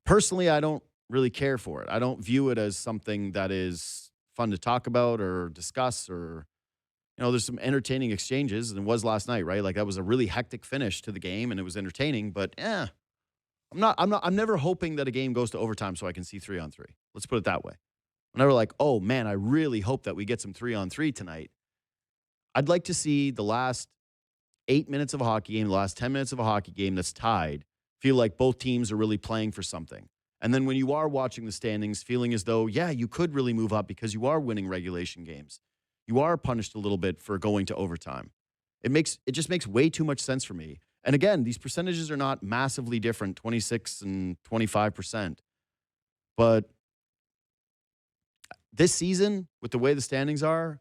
Personally, I don't really care for it. I don't view it as something that is fun to talk about or discuss, or, you know, there's some entertaining exchanges, and it was last night, right? Like that was a really hectic finish to the game and it was entertaining, but I'm never hoping that a game goes to overtime so I can see 3-on-3. Let's put it that way. I'm never like, oh man, I really hope that we get some 3-on-3 tonight. I'd like to see the last 8 minutes of a hockey game, the last 10 minutes of a hockey game that's tied, feel like both teams are really playing for something. And then when you are watching the standings, feeling as though, yeah, you could really move up because you are winning regulation games. You are punished a little bit for going to overtime. It just makes way too much sense for me. And again, these percentages are not massively different, 26 and 25%. But this season, with the way the standings are,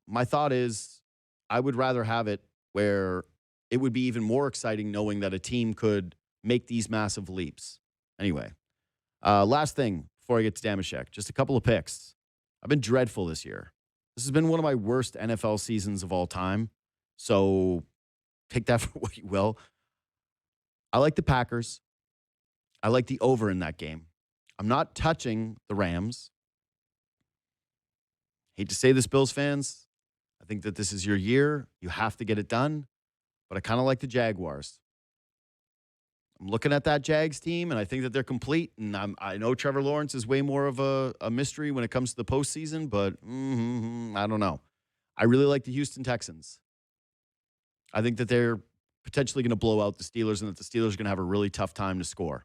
my thought is I would rather have it where it would be even more exciting knowing that a team could make these massive leaps. Anyway, last thing before I get to Dameshek, just a couple of picks. I've been dreadful this year. This has been one of my worst NFL seasons of all time. So take that for what you will. I like the Packers. I like the over in that game. I'm not touching the Rams. Hate to say this, Bills fans. I think that this is your year. You have to get it done. But I kind of like the Jaguars. I'm looking at that Jags team, and I think that they're complete. And I know Trevor Lawrence is way more of a mystery when it comes to the postseason, but I don't know. I really like the Houston Texans. I think that they're potentially going to blow out the Steelers and that the Steelers are going to have a really tough time to score.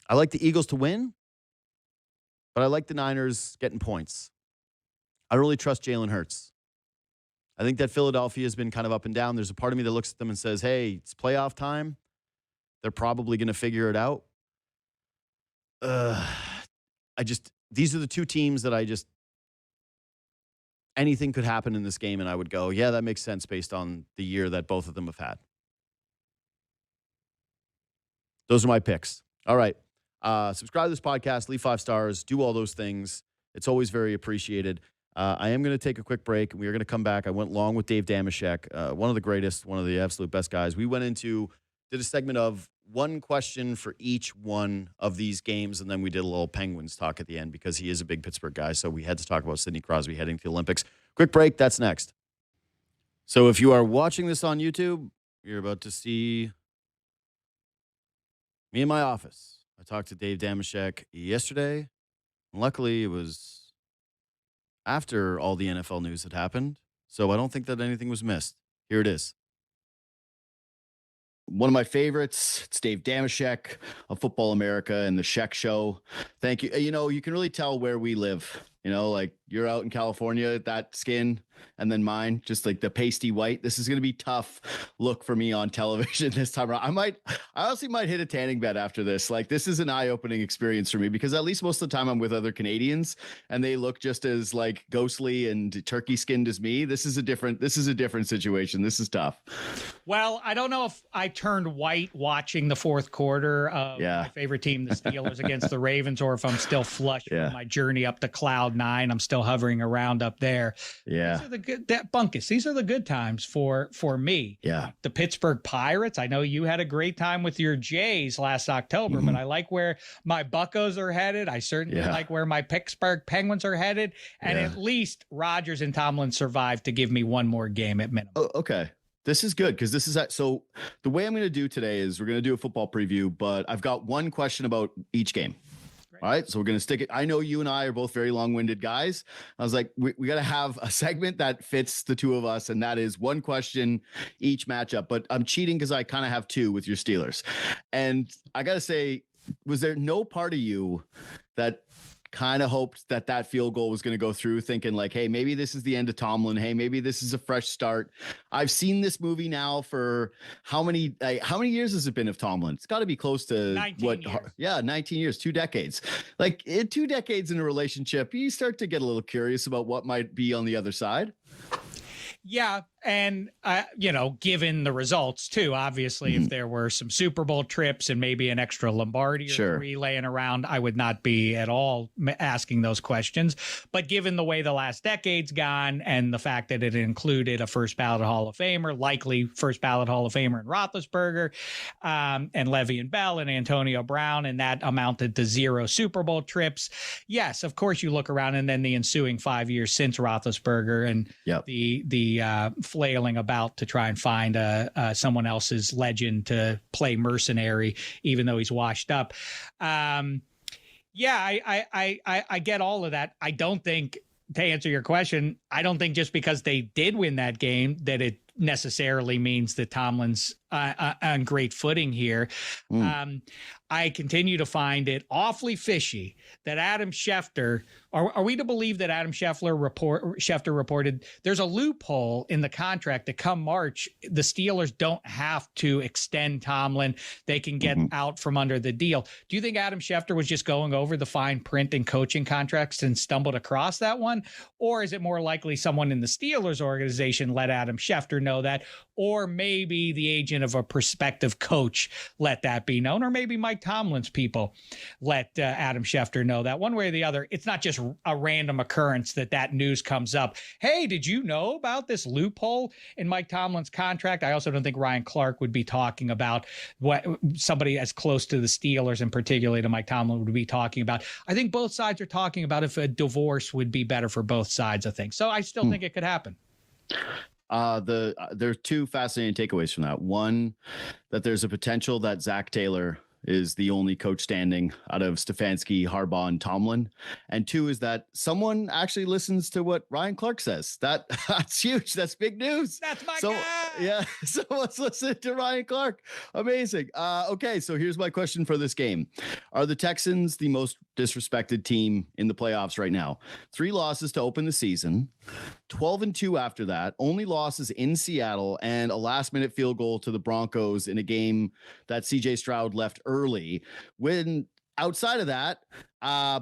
I like the Eagles to win, but I like the Niners getting points. I don't really trust Jalen Hurts. I think that Philadelphia has been kind of up and down. There's a part of me that looks at them and says, hey, it's playoff time. They're probably going to figure it out. these are the two teams that anything could happen in this game, and I would go, yeah, that makes sense based on the year that both of them have had. Those are my picks. All right. Subscribe to this podcast, leave 5 stars, do all those things. It's always very appreciated. I am going to take a quick break, and we are going to come back. I went long with Dave Dameshek, one of the greatest, one of the absolute best guys. We did a segment of one question for each one of these games, and then we did a little Penguins talk at the end because he is a big Pittsburgh guy, so we had to talk about Sidney Crosby heading to the Olympics. Quick break, that's next. So if you are watching this on YouTube, you're about to see me in my office. I talked to Dave Dameshek yesterday, and luckily it was after all the NFL news had happened, so I don't think that anything was missed. Here it is. One of my favorites, it's Dave Dameshek of Football America and the Shek Show. Thank you. You know, you can really tell where we live. You know, like you're out in California, that skin, and then mine, just like the pasty white. This is going to be tough look for me on television this time around. I honestly might hit a tanning bed after this. Like this is an eye-opening experience for me because at least most of the time I'm with other Canadians and they look just as like ghostly and turkey skinned as me. This is a different situation. This is tough. Well, I don't know if I turned white watching the fourth quarter of my favorite team, the Steelers, against the Ravens, or if I'm still flush from my journey up to cloud 9. I'm still hovering around up there. Yeah. These are the good Bunkis. These are the good times for me. Yeah. The Pittsburgh Pirates. I know you had a great time with your Jays last October, but I like where my Buccos are headed. I certainly like where my Pittsburgh Penguins are headed. And at least Rodgers and Tomlin survived to give me one more game at minimum. Oh, okay. This is good because so the way I'm going to do today is we're going to do a football preview, but I've got one question about each game. All right. So we're going to stick it. I know you and I are both very long-winded guys. I was like, we got to have a segment that fits the two of us. And that is one question each matchup, but I'm cheating because I kind of have two with your Steelers. And I got to say, was there no part of you that kind of hoped that field goal was going to go through, thinking like, hey, maybe this is the end of Tomlin. Hey, maybe this is a fresh start. I've seen this movie now for how many years has it been of Tomlin? It's got to be close to 19 years. Yeah, 19 years, 2 decades. Like 2 decades in a relationship, you start to get a little curious about what might be on the other side. Yeah. And, given the results too, obviously, if there were some Super Bowl trips and maybe an extra Lombardi or 3 laying around, I would not be at all asking those questions. But given the way the last decade's gone and the fact that it included a first ballot Hall of Famer, likely first ballot Hall of Famer in Roethlisberger, and Le'Veon Bell and Antonio Brown, and that amounted to 0 Super Bowl trips. Yes, of course, you look around and then the ensuing 5 years since Roethlisberger and the flailing about to try and find someone else's legend to play mercenary, even though he's washed up. I get all of that. I don't think, to answer your question, I don't think just because they did win that game that it necessarily means that Tomlin's on great footing here. I continue to find it awfully fishy that Adam Schefter, are we to believe that Adam Schefter reported there's a loophole in the contract that come March, the Steelers don't have to extend Tomlin. They can get out from under the deal. Do you think Adam Schefter was just going over the fine print and coaching contracts and stumbled across that one? Or is it more likely someone in the Steelers organization let Adam Schefter know that? Or maybe the agent of a prospective coach let that be known? Or maybe Mike Tomlin's people let Adam Schefter know that? One way or the other, it's not just a random occurrence that news comes up. Hey, did you know about this loophole in Mike Tomlin's contract? I also don't think Ryan Clark would be talking about what somebody as close to the Steelers and particularly to Mike Tomlin would be talking about. I think both sides are talking about if a divorce would be better for both sides, I think. So I still think it could happen. There's 2 fascinating takeaways from that. One, that there's a potential that Zach Taylor is the only coach standing out of Stefanski, Harbaugh, and Tomlin. And 2 is that someone actually listens to what Ryan Clark says. That's huge. That's big news. That's my guy. Yeah. Someone's listening to Ryan Clark. Amazing. Okay. So here's my question for this game. Are the Texans the most disrespected team in the playoffs right now? 3 losses to open the season, 12-2 after that, only losses in Seattle, and a last-minute field goal to the Broncos in a game that CJ Stroud left early. When outside of that,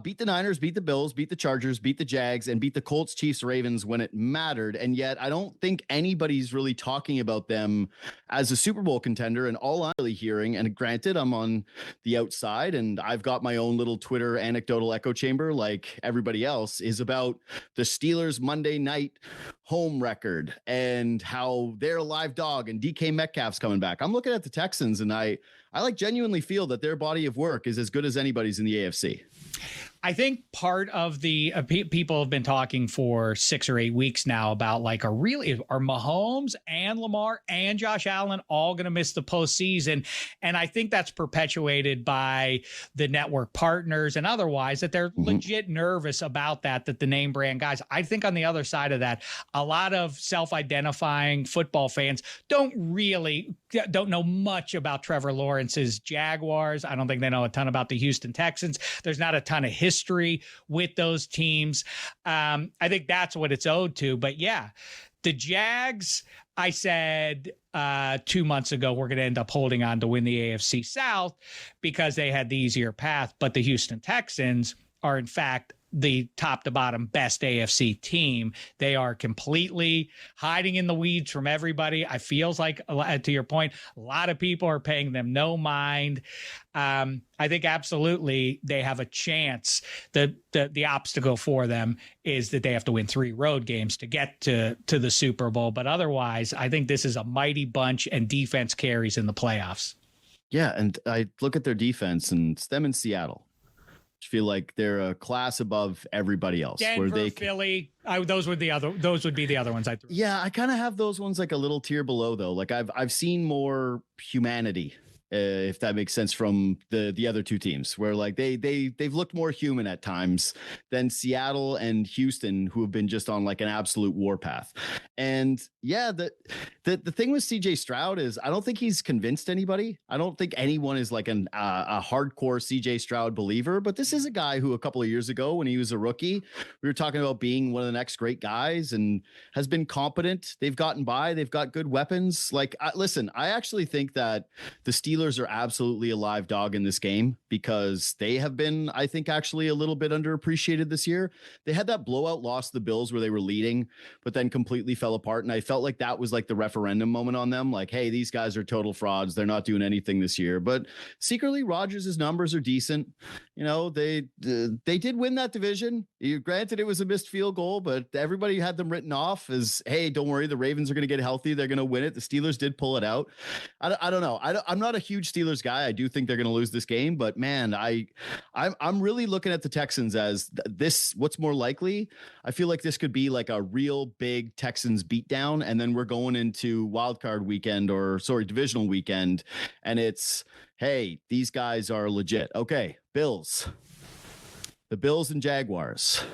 beat the Niners, beat the Bills, beat the Chargers, beat the Jags, and beat the Colts, Chiefs, Ravens when it mattered. And yet I don't think anybody's really talking about them as a Super Bowl contender. And all I'm really hearing, and granted, I'm on the outside and I've got my own little Twitter anecdotal echo chamber like everybody else, is about the Steelers Monday night home record and how they're a live dog and DK Metcalf's coming back. I'm looking at the Texans and I like genuinely feel that their body of work is as good as anybody's in the AFC. I think part of the people have been talking for 6 or 8 weeks now about like are Mahomes and Lamar and Josh Allen all going to miss the postseason? And I think that's perpetuated by the network partners and otherwise that they're legit nervous about that the name brand guys. I think on the other side of that, a lot of self-identifying football fans don't know much about Trevor Lawrence's Jaguars. I don't think they know a ton about the Houston Texans. There's not a ton of history with those teams. I think that's what it's owed to. But yeah, the Jags, I said 2 months ago, we're going to end up holding on to win the AFC South because they had the easier path. But the Houston Texans are, in fact, the top to bottom best AFC team. They are completely hiding in the weeds from everybody. I feels like, to your point, a lot of people are paying them no mind. I think absolutely they have a chance. The obstacle for them is that they have to win 3 road games to get to the Super Bowl. But otherwise, I think this is a mighty bunch and defense carries in the playoffs. Yeah. And I look at their defense and it's them in Seattle. Feel like they're a class above everybody else. Denver, where they Philly, those would be the other ones I threw. Yeah, I kind of have those ones like a little tier below though. Like I've seen more humanity, if that makes sense, from the other two teams, where like they've looked more human at times than Seattle and Houston, who have been just on like an absolute warpath. And yeah, the thing with CJ Stroud is I don't think he's convinced anybody. I don't think anyone is like a hardcore CJ Stroud believer, but this is a guy who a couple of years ago when he was a rookie, we were talking about being one of the next great guys and has been competent. They've gotten by, they've got good weapons. Like, listen, I actually think that the Steelers are absolutely a live dog in this game because they have been, I think, actually a little bit underappreciated this year. They had that blowout loss to the Bills where they were leading, but then completely fell apart. And I felt like that was like the referendum moment on them. Like, hey, these guys are total frauds. They're not doing anything this year. But secretly, Rodgers' numbers are decent. You know, they did win that division. Granted, it was a missed field goal, but everybody had them written off as, hey, don't worry, the Ravens are going to get healthy. They're going to win it. The Steelers did pull it out. I don't know. I'm not a huge Steelers guy. I do think they're going to lose this game, but man, I'm really looking at the Texans as this. What's more likely? I feel like this could be like a real big Texans beatdown, and then we're going into wildcard weekend divisional weekend, and it's, hey, these guys are legit. Okay, the Bills and Jaguars.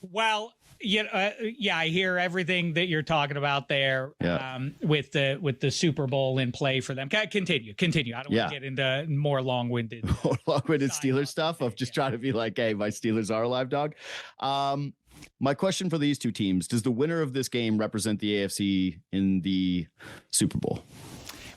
Well, yeah, I hear everything that you're talking about there. Yeah. With the Super Bowl in play for them. Continue. I don't want to get into more long-winded Steelers stuff of just trying to be like, hey, my Steelers are a live dog. My question for these two teams: does the winner of this game represent the AFC in the Super Bowl?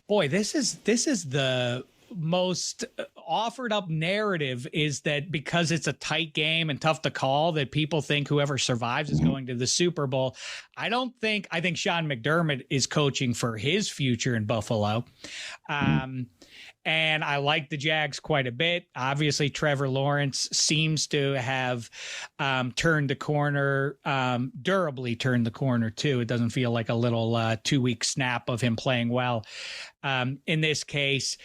Boy, this is the most offered up narrative, is that because it's a tight game and tough to call, that people think whoever survives is going to the Super Bowl. I think Sean McDermott is coaching for his future in Buffalo. And I like the Jags quite a bit. Obviously, Trevor Lawrence seems to have turned the corner, durably turned the corner too. It doesn't feel like a little 2-week snap of him playing well. In this case,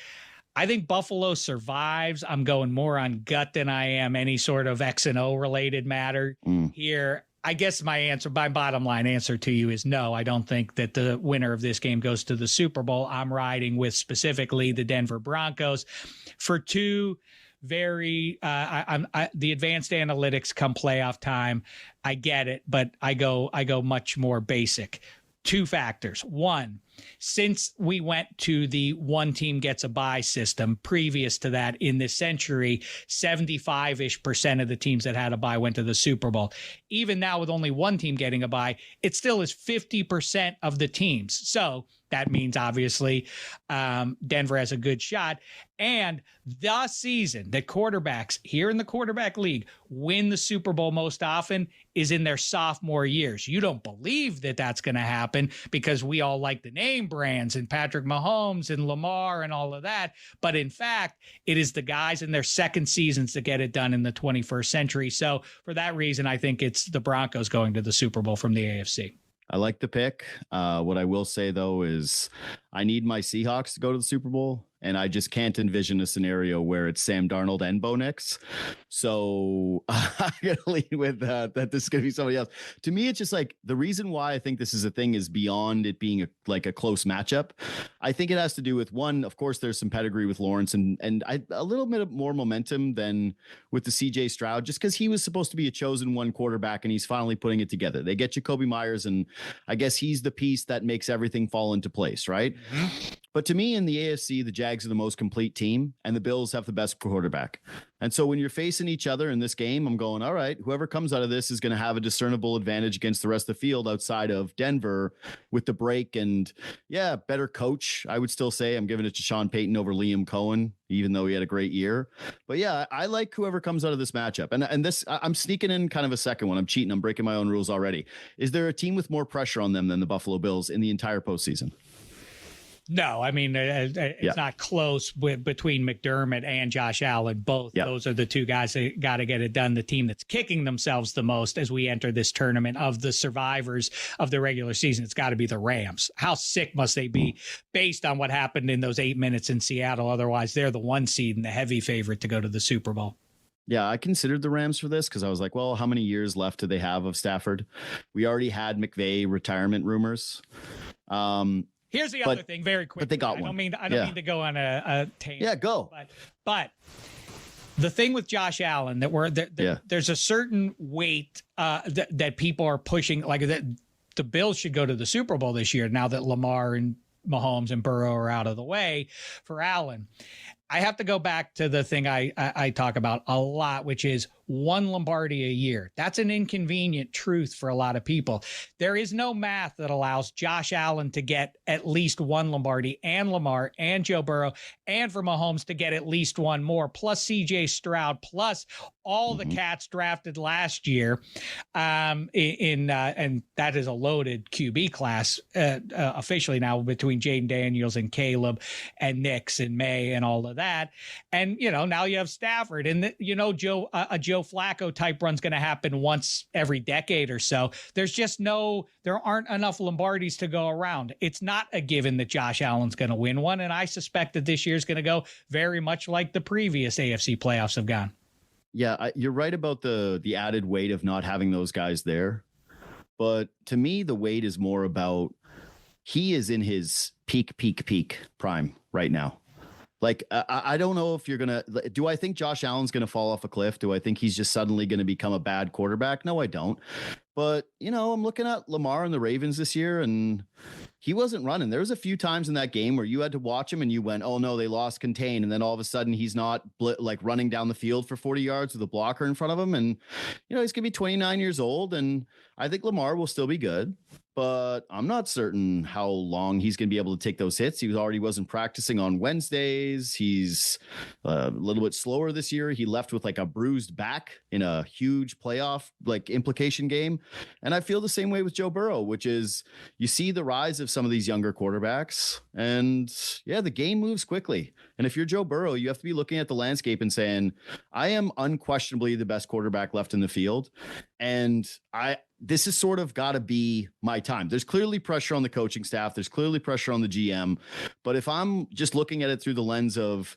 I think Buffalo survives. I'm going more on gut than I am any sort of X and O related matter here. I guess my bottom line answer to you is no. I don't think that the winner of this game goes to the Super Bowl. I'm riding with specifically the Denver Broncos for two very the advanced analytics come playoff time. I get it, but I go much more basic. 2 factors. One, since we went to the one team gets a bye system, previous to that in this century, 75-ish% of the teams that had a bye went to the Super Bowl. Even now, with only one team getting a bye, it still is 50% of the teams. So that means obviously Denver has a good shot. And the season that quarterbacks here in the quarterback league win the Super Bowl most often is in their sophomore years. You don't believe that that's going to happen because we all like the name brands and Patrick Mahomes and Lamar and all of that. But in fact, it is the guys in their second seasons that get it done in the 21st century. So for that reason, I think it's the Broncos going to the Super Bowl from the AFC. I like the pick. What I will say, though, is I need my Seahawks to go to the Super Bowl, and I just can't envision a scenario where it's Sam Darnold and Bo Nix. So I'm going to lead with that this is going to be somebody else. To me, it's just like the reason why I think this is a thing is beyond it being a close matchup. I think it has to do with, one, of course, there's some pedigree with Lawrence and a little bit more momentum than with the CJ Stroud, just because he was supposed to be a chosen one quarterback and he's finally putting it together. They get Jacoby Myers, and I guess he's the piece that makes everything fall into place, right? Mm-hmm. But to me, in the AFC, the Jags are the most complete team, and the Bills have the best quarterback. And so when you're facing each other in this game, I'm going, all right, whoever comes out of this is going to have a discernible advantage against the rest of the field outside of Denver with the break. And yeah, better coach. I would still say I'm giving it to Sean Payton over Liam Cohen, even though he had a great year. But yeah, I like whoever comes out of this matchup. And this, I'm sneaking in kind of a second one. I'm cheating. I'm breaking my own rules already. Is there a team with more pressure on them than the Buffalo Bills in the entire postseason? No, I mean, it's not close between McDermott and Josh Allen. Both those are the two guys that got to get it done. The team that's kicking themselves the most as we enter this tournament of the survivors of the regular season, it's got to be the Rams. How sick must they be based on what happened in those 8 minutes in Seattle? Otherwise, they're the 1 seed and the heavy favorite to go to the Super Bowl. Yeah, I considered the Rams for this because I was like, well, how many years left do they have of Stafford? We already had McVay retirement rumors. Here's the other thing, very quick. But they got I don't mean to go on a tangent. Yeah, go. But the thing with Josh Allen there's a certain weight that people are pushing, like that the Bills should go to the Super Bowl this year now that Lamar and Mahomes and Burrow are out of the way for Allen. I have to go back to the thing I talk about a lot, which is 1 Lombardi a year. That's an inconvenient truth for a lot of people. There is no math that allows Josh Allen to get at least 1 Lombardi, and Lamar and Joe Burrow, and for Mahomes to get at least 1 more, plus CJ Stroud, plus all the cats drafted last year. And that is a loaded QB class officially now between Jaden Daniels and Caleb and Nix and May and all of that. And, now you have Stafford and, Joe Flacco type run's going to happen once every decade or so. There aren't enough Lombardis to go around. It's not a given that Josh Allen's going to win one. And I suspect that this year's going to go very much like the previous AFC playoffs have gone. Yeah, you're right about the added weight of not having those guys there. But to me, the weight is more about he is in his peak prime right now. Like, I don't know if do I think Josh Allen's going to fall off a cliff? Do I think he's just suddenly going to become a bad quarterback? No, I don't. But, I'm looking at Lamar and the Ravens this year, and he wasn't running. There was a few times in that game where you had to watch him and you went, oh no, they lost contain. And then all of a sudden he's not running down the field for 40 yards with a blocker in front of him. And, he's going to be 29 years old. And I think Lamar will still be good, but I'm not certain how long he's going to be able to take those hits. He wasn't practicing on Wednesdays. He's a little bit slower this year. He left with a bruised back in a huge playoff implication game. And I feel the same way with Joe Burrow, which is you see the rise of some of these younger quarterbacks, and the game moves quickly. And if you're Joe Burrow, you have to be looking at the landscape and saying, I am unquestionably the best quarterback left in the field. And this has sort of got to be my time. There's clearly pressure on the coaching staff. There's clearly pressure on the GM. But if I'm just looking at it through the lens of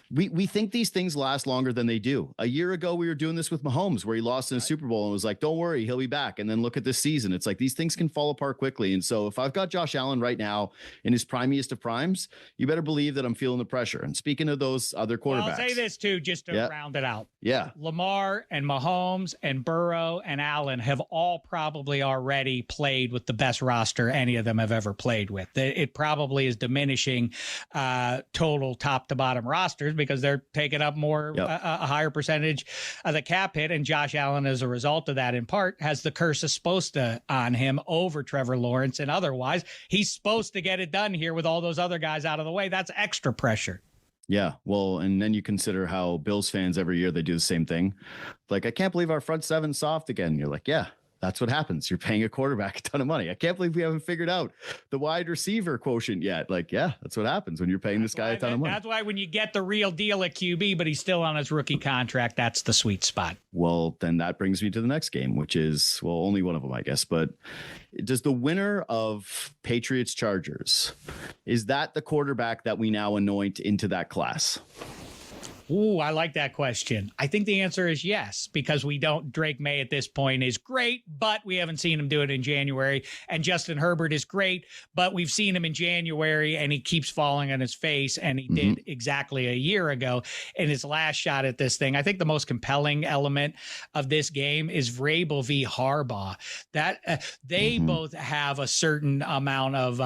we think these things last longer than they do. A year ago, we were doing this with Mahomes where he lost in a Super Bowl and was like, don't worry, he'll be back. And then look at this season. It's like these things can fall apart quickly. And so if I've got Josh Allen right now in his primiest of primes, you better believe that I'm feeling the pressure. And speaking of those other quarterbacks. I'll say this too, just to round it out. Yeah. Lamar and Mahomes and Burrow and Allen have all probably already played with the best roster any of them have ever played with. It probably is diminishing total top to bottom rosters because they're taking up more, a higher percentage of the cap hit. And Josh Allen, as a result of that, in part, has the curse of supposed to on him over Trevor Lawrence. And otherwise, he's supposed to get it done here with all those other guys out of the way. That's extra pressure. Yeah, well, and then you consider how Bills fans every year, they do the same thing. Like, I can't believe our front seven's soft again. You're like, yeah, that's what happens. You're paying a quarterback a ton of money. I can't believe we haven't figured out the wide receiver quotient yet. Like, yeah, that's what happens when you're paying this guy a ton of money. That's why when you get the real deal at QB, but he's still on his rookie contract, that's the sweet spot. Well, then that brings me to the next game, which is, well, only one of them, I guess. But does the winner of Patriots Chargers, is that the quarterback that we now anoint into that class? Ooh, I like that question. I think the answer is yes, because Drake May at this point is great, but we haven't seen him do it in January. And Justin Herbert is great, but we've seen him in January and he keeps falling on his face. And he did exactly a year ago in his last shot at this thing. I think the most compelling element of this game is Vrabel v. Harbaugh. That they both have a certain amount of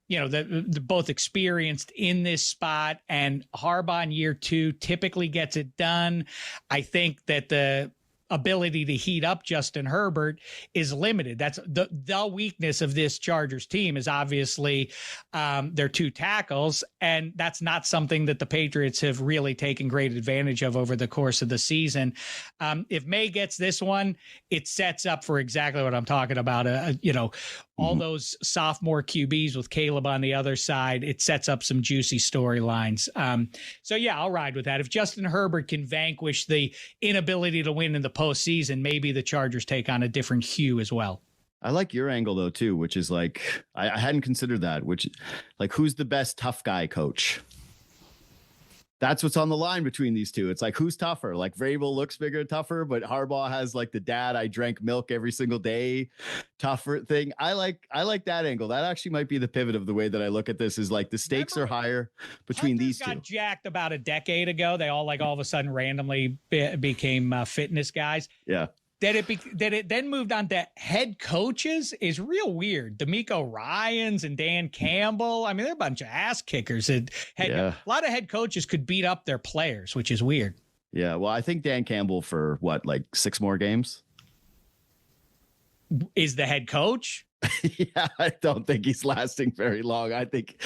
they're both experienced in this spot, and Harbaugh in year 2 typically gets it done. I think that the ability to heat up Justin Herbert is limited. That's the weakness of this Chargers team is obviously their 2 tackles. And that's not something that the Patriots have really taken great advantage of over the course of the season. If May gets this one, it sets up for exactly what I'm talking about. All those sophomore QBs with Caleb on the other side, it sets up some juicy storylines. So yeah, I'll ride with that. If Justin Herbert can vanquish the inability to win in the postseason, maybe the Chargers take on a different hue as well. I like your angle though, too, which is like, I hadn't considered that, which like, who's the best tough guy coach? That's what's on the line between these two. It's like, who's tougher? Like Vrabel looks bigger and tougher, but Harbaugh has like the dad, I drank milk every single day, tougher thing. I like that angle. That actually might be the pivot of the way that I look at this is like the stakes are higher between these two. Got jacked about a decade ago. They all all of a sudden randomly became fitness guys. Yeah. That it then moved on to head coaches is real weird. D'Amico Ryans and Dan Campbell. I mean, they're a bunch of ass kickers. A lot of head coaches could beat up their players, which is weird. Yeah. Well, I think Dan Campbell for what, like 6 more games is the head coach. Yeah, I don't think he's lasting very long. I think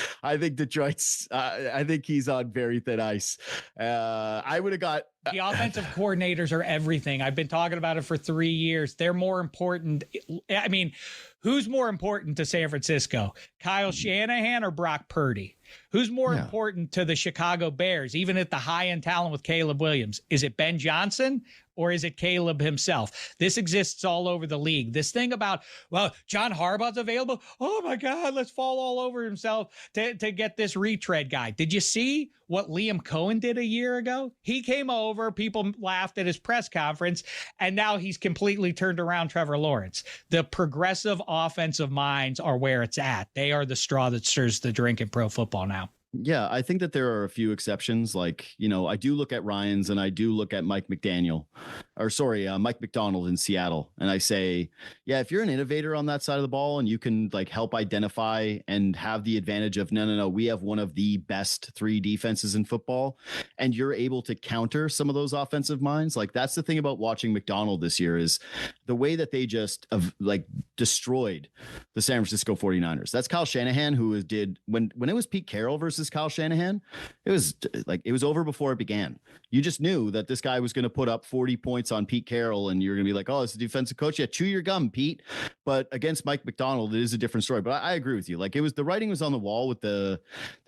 Detroit's. I think he's on very thin ice. I would have got the offensive coordinators are everything. I've been talking about it for 3 years. They're more important. I mean, who's more important to San Francisco, Kyle Shanahan or Brock Purdy? Who's more important to the Chicago Bears, even at the high end talent with Caleb Williams? Is it Ben Johnson or is it Caleb himself? This exists all over the league. This thing about, well, John Harbaugh's available. Oh my God, let's fall all over himself to get this retread guy. Did you see what Liam Cohen did a year ago? He came over, people laughed at his press conference, and now he's completely turned around Trevor Lawrence. The progressive offensive minds are where it's at. They are the straw that stirs the drink in pro football now. Yeah, I think that there are a few exceptions. Like, I do look at Ryans and I do look at Mike McDonald in Seattle. And I say, yeah, if you're an innovator on that side of the ball and you can like help identify and have the advantage of, no, we have one of the best 3 defenses in football and you're able to counter some of those offensive minds. Like that's the thing about watching McDonald this year is the way that they just like destroyed the San Francisco 49ers. That's Kyle Shanahan who did when it was Pete Carroll versus Kyle Shanahan, it was over before it began. You just knew that this guy was going to put up 40 points on Pete Carroll and you're going to be like, oh, it's a defensive coach. Yeah, chew your gum, Pete. But against Mike McDonald, it is a different story. But I agree with you. Like the writing was on the wall with the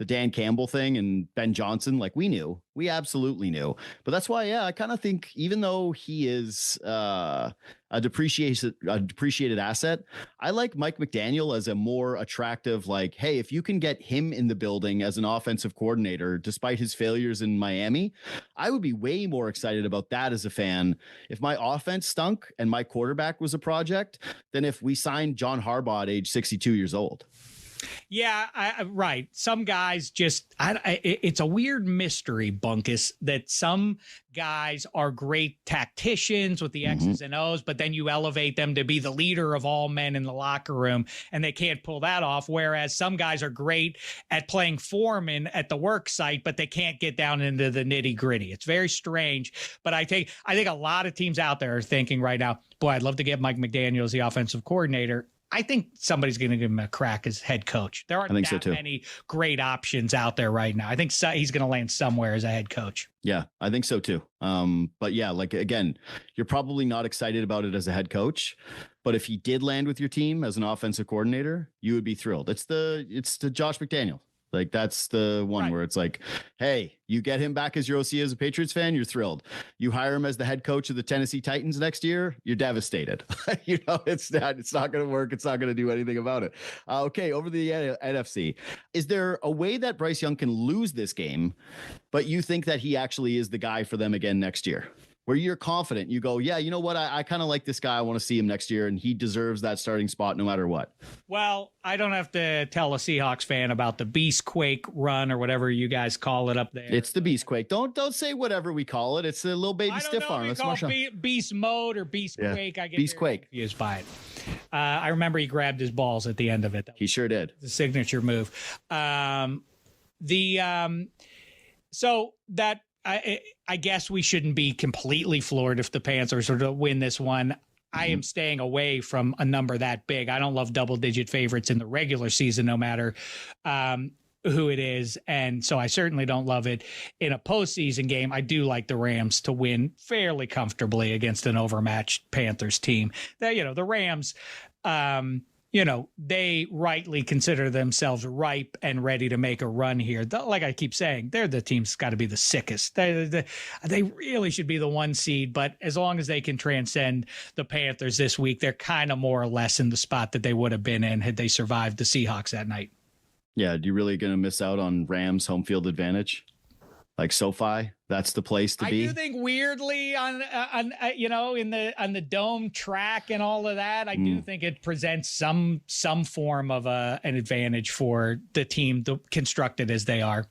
Dan Campbell thing and Ben Johnson. Like we absolutely knew. But that's why, I kind of think even though he is a depreciated asset, I like Mike McDaniel as a more attractive, like, hey, if you can get him in the building as an offensive coordinator, despite his failures in Miami, I would be way more excited about that as a fan. If my offense stunk and my quarterback was a project, than if we signed John Harbaugh at age 62 years old. Yeah, right. Some guys just, it's a weird mystery, Bunkis, that some guys are great tacticians with the X's and O's, but then you elevate them to be the leader of all men in the locker room, and they can't pull that off. Whereas some guys are great at playing foreman at the work site, but they can't get down into the nitty gritty. It's very strange. But I think a lot of teams out there are thinking right now, boy, I'd love to get Mike McDaniel as the offensive coordinator. I think somebody's going to give him a crack as head coach. There aren't that many great options out there right now. I think he's going to land somewhere as a head coach. Yeah, I think so too. But yeah, like again, you're probably not excited about it as a head coach, but if he did land with your team as an offensive coordinator, you would be thrilled. It's the Josh McDaniel. Like that's the one where it's like, hey, you get him back as your OC as a Patriots fan, you're thrilled. You hire him as the head coach of the Tennessee Titans next year, you're devastated. It's not going to work. It's not going to do anything about it. Okay, over the NFC. Is there a way that Bryce Young can lose this game, but you think that he actually is the guy for them again next year? Where you're confident, you go, yeah, you know what? I kind of like this guy. I want to see him next year, and he deserves that starting spot no matter what. Well, I don't have to tell a Seahawks fan about the Beastquake run or whatever you guys call it up there. It's the Beastquake. Don't say whatever we call it. It's a little baby stiff arm. Let's call Beast Mode or Beastquake. Yeah. I get Beastquake. Confused by it. I remember he grabbed his balls at the end of it. He sure did. The signature move. So that. I guess we shouldn't be completely floored if the Panthers were to win this one. I am staying away from a number that big. I don't love double-digit favorites in the regular season, no matter who it is. And so I certainly don't love it in a postseason game. I do like the Rams to win fairly comfortably against an overmatched Panthers team. The Rams, they rightly consider themselves ripe and ready to make a run here. Like I keep saying, they're the team that's got to be the sickest. They really should be the 1 seed, but as long as they can transcend the Panthers this week, they're kind of more or less in the spot that they would have been in had they survived the Seahawks that night. Yeah, you really going to miss out on Rams home field advantage? Like SoFi, that's the place to be. I do think weirdly on the dome track and all of that, I do think it presents some form of an advantage for the team constructed as they are.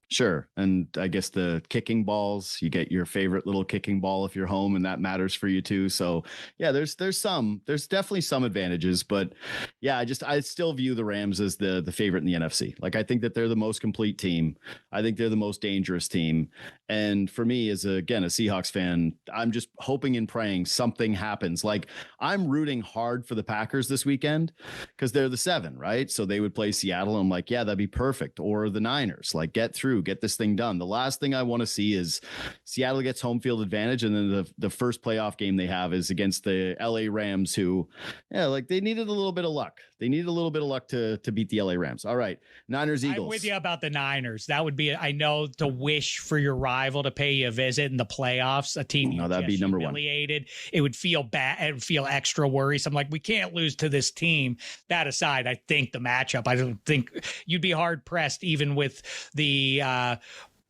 Sure. And I guess the kicking balls, you get your favorite little kicking ball if you're home, and that matters for you too. So yeah, there's definitely some advantages, but yeah, I still view the Rams as the favorite in the NFC. Like I think that they're the most complete team. I think they're the most dangerous team. And for me as a Seahawks fan, I'm just hoping and praying something happens. Like I'm rooting hard for the Packers this weekend because they're the 7, right? So they would play Seattle. And I'm like, yeah, that'd be perfect. Or the Niners, like get this thing done. The last thing I want to see is Seattle gets home field advantage, and then the first playoff game they have is against the LA Rams, who, they needed a little bit of luck. They needed a little bit of luck to beat the LA Rams. All right, Niners Eagles. I'm with you about the Niners. That would be, I know, to wish for your rival to pay you a visit in the playoffs. A team that'd be number humiliated. It would feel bad. It would feel extra worrisome. Like we can't lose to this team. That aside, I think the matchup. I don't think you'd be hard pressed, even with the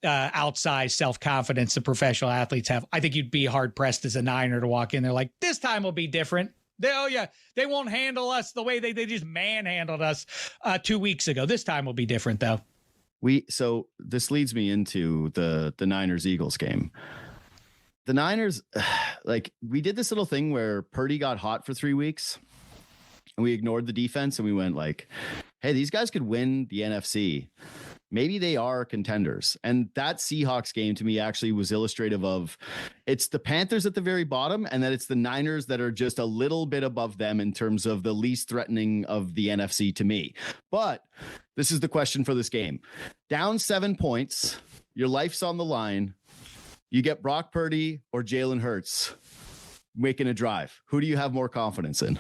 outsized self-confidence the professional athletes have. I think you'd be hard pressed as a Niner to walk in there like, this time will be different. They won't handle us the way they just manhandled us 2 weeks ago. This time will be different though. So this leads me into the Niners Eagles game. The Niners, we did this little thing where Purdy got hot for 3 weeks and we ignored the defense and we went like, hey, these guys could win the NFC. Maybe they are contenders. And that Seahawks game to me actually was illustrative of it's the Panthers at the very bottom and that it's the Niners that are just a little bit above them in terms of the least threatening of the NFC to me. But this is the question for this game. Down 7 points, your life's on the line. You get Brock Purdy or Jalen Hurts making a drive. Who do you have more confidence in?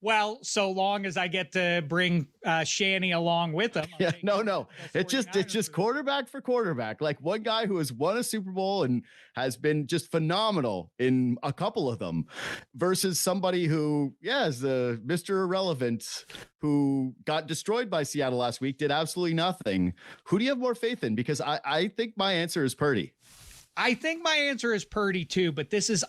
Well, so long as I get to bring Shanny along with him. Yeah, no. It's just quarterback for quarterback. Like one guy who has won a Super Bowl and has been just phenomenal in a couple of them versus somebody who, is the Mr. Irrelevant who got destroyed by Seattle last week, did absolutely nothing. Who do you have more faith in? Because I think my answer is Purdy. I think my answer is Purdy too, but this is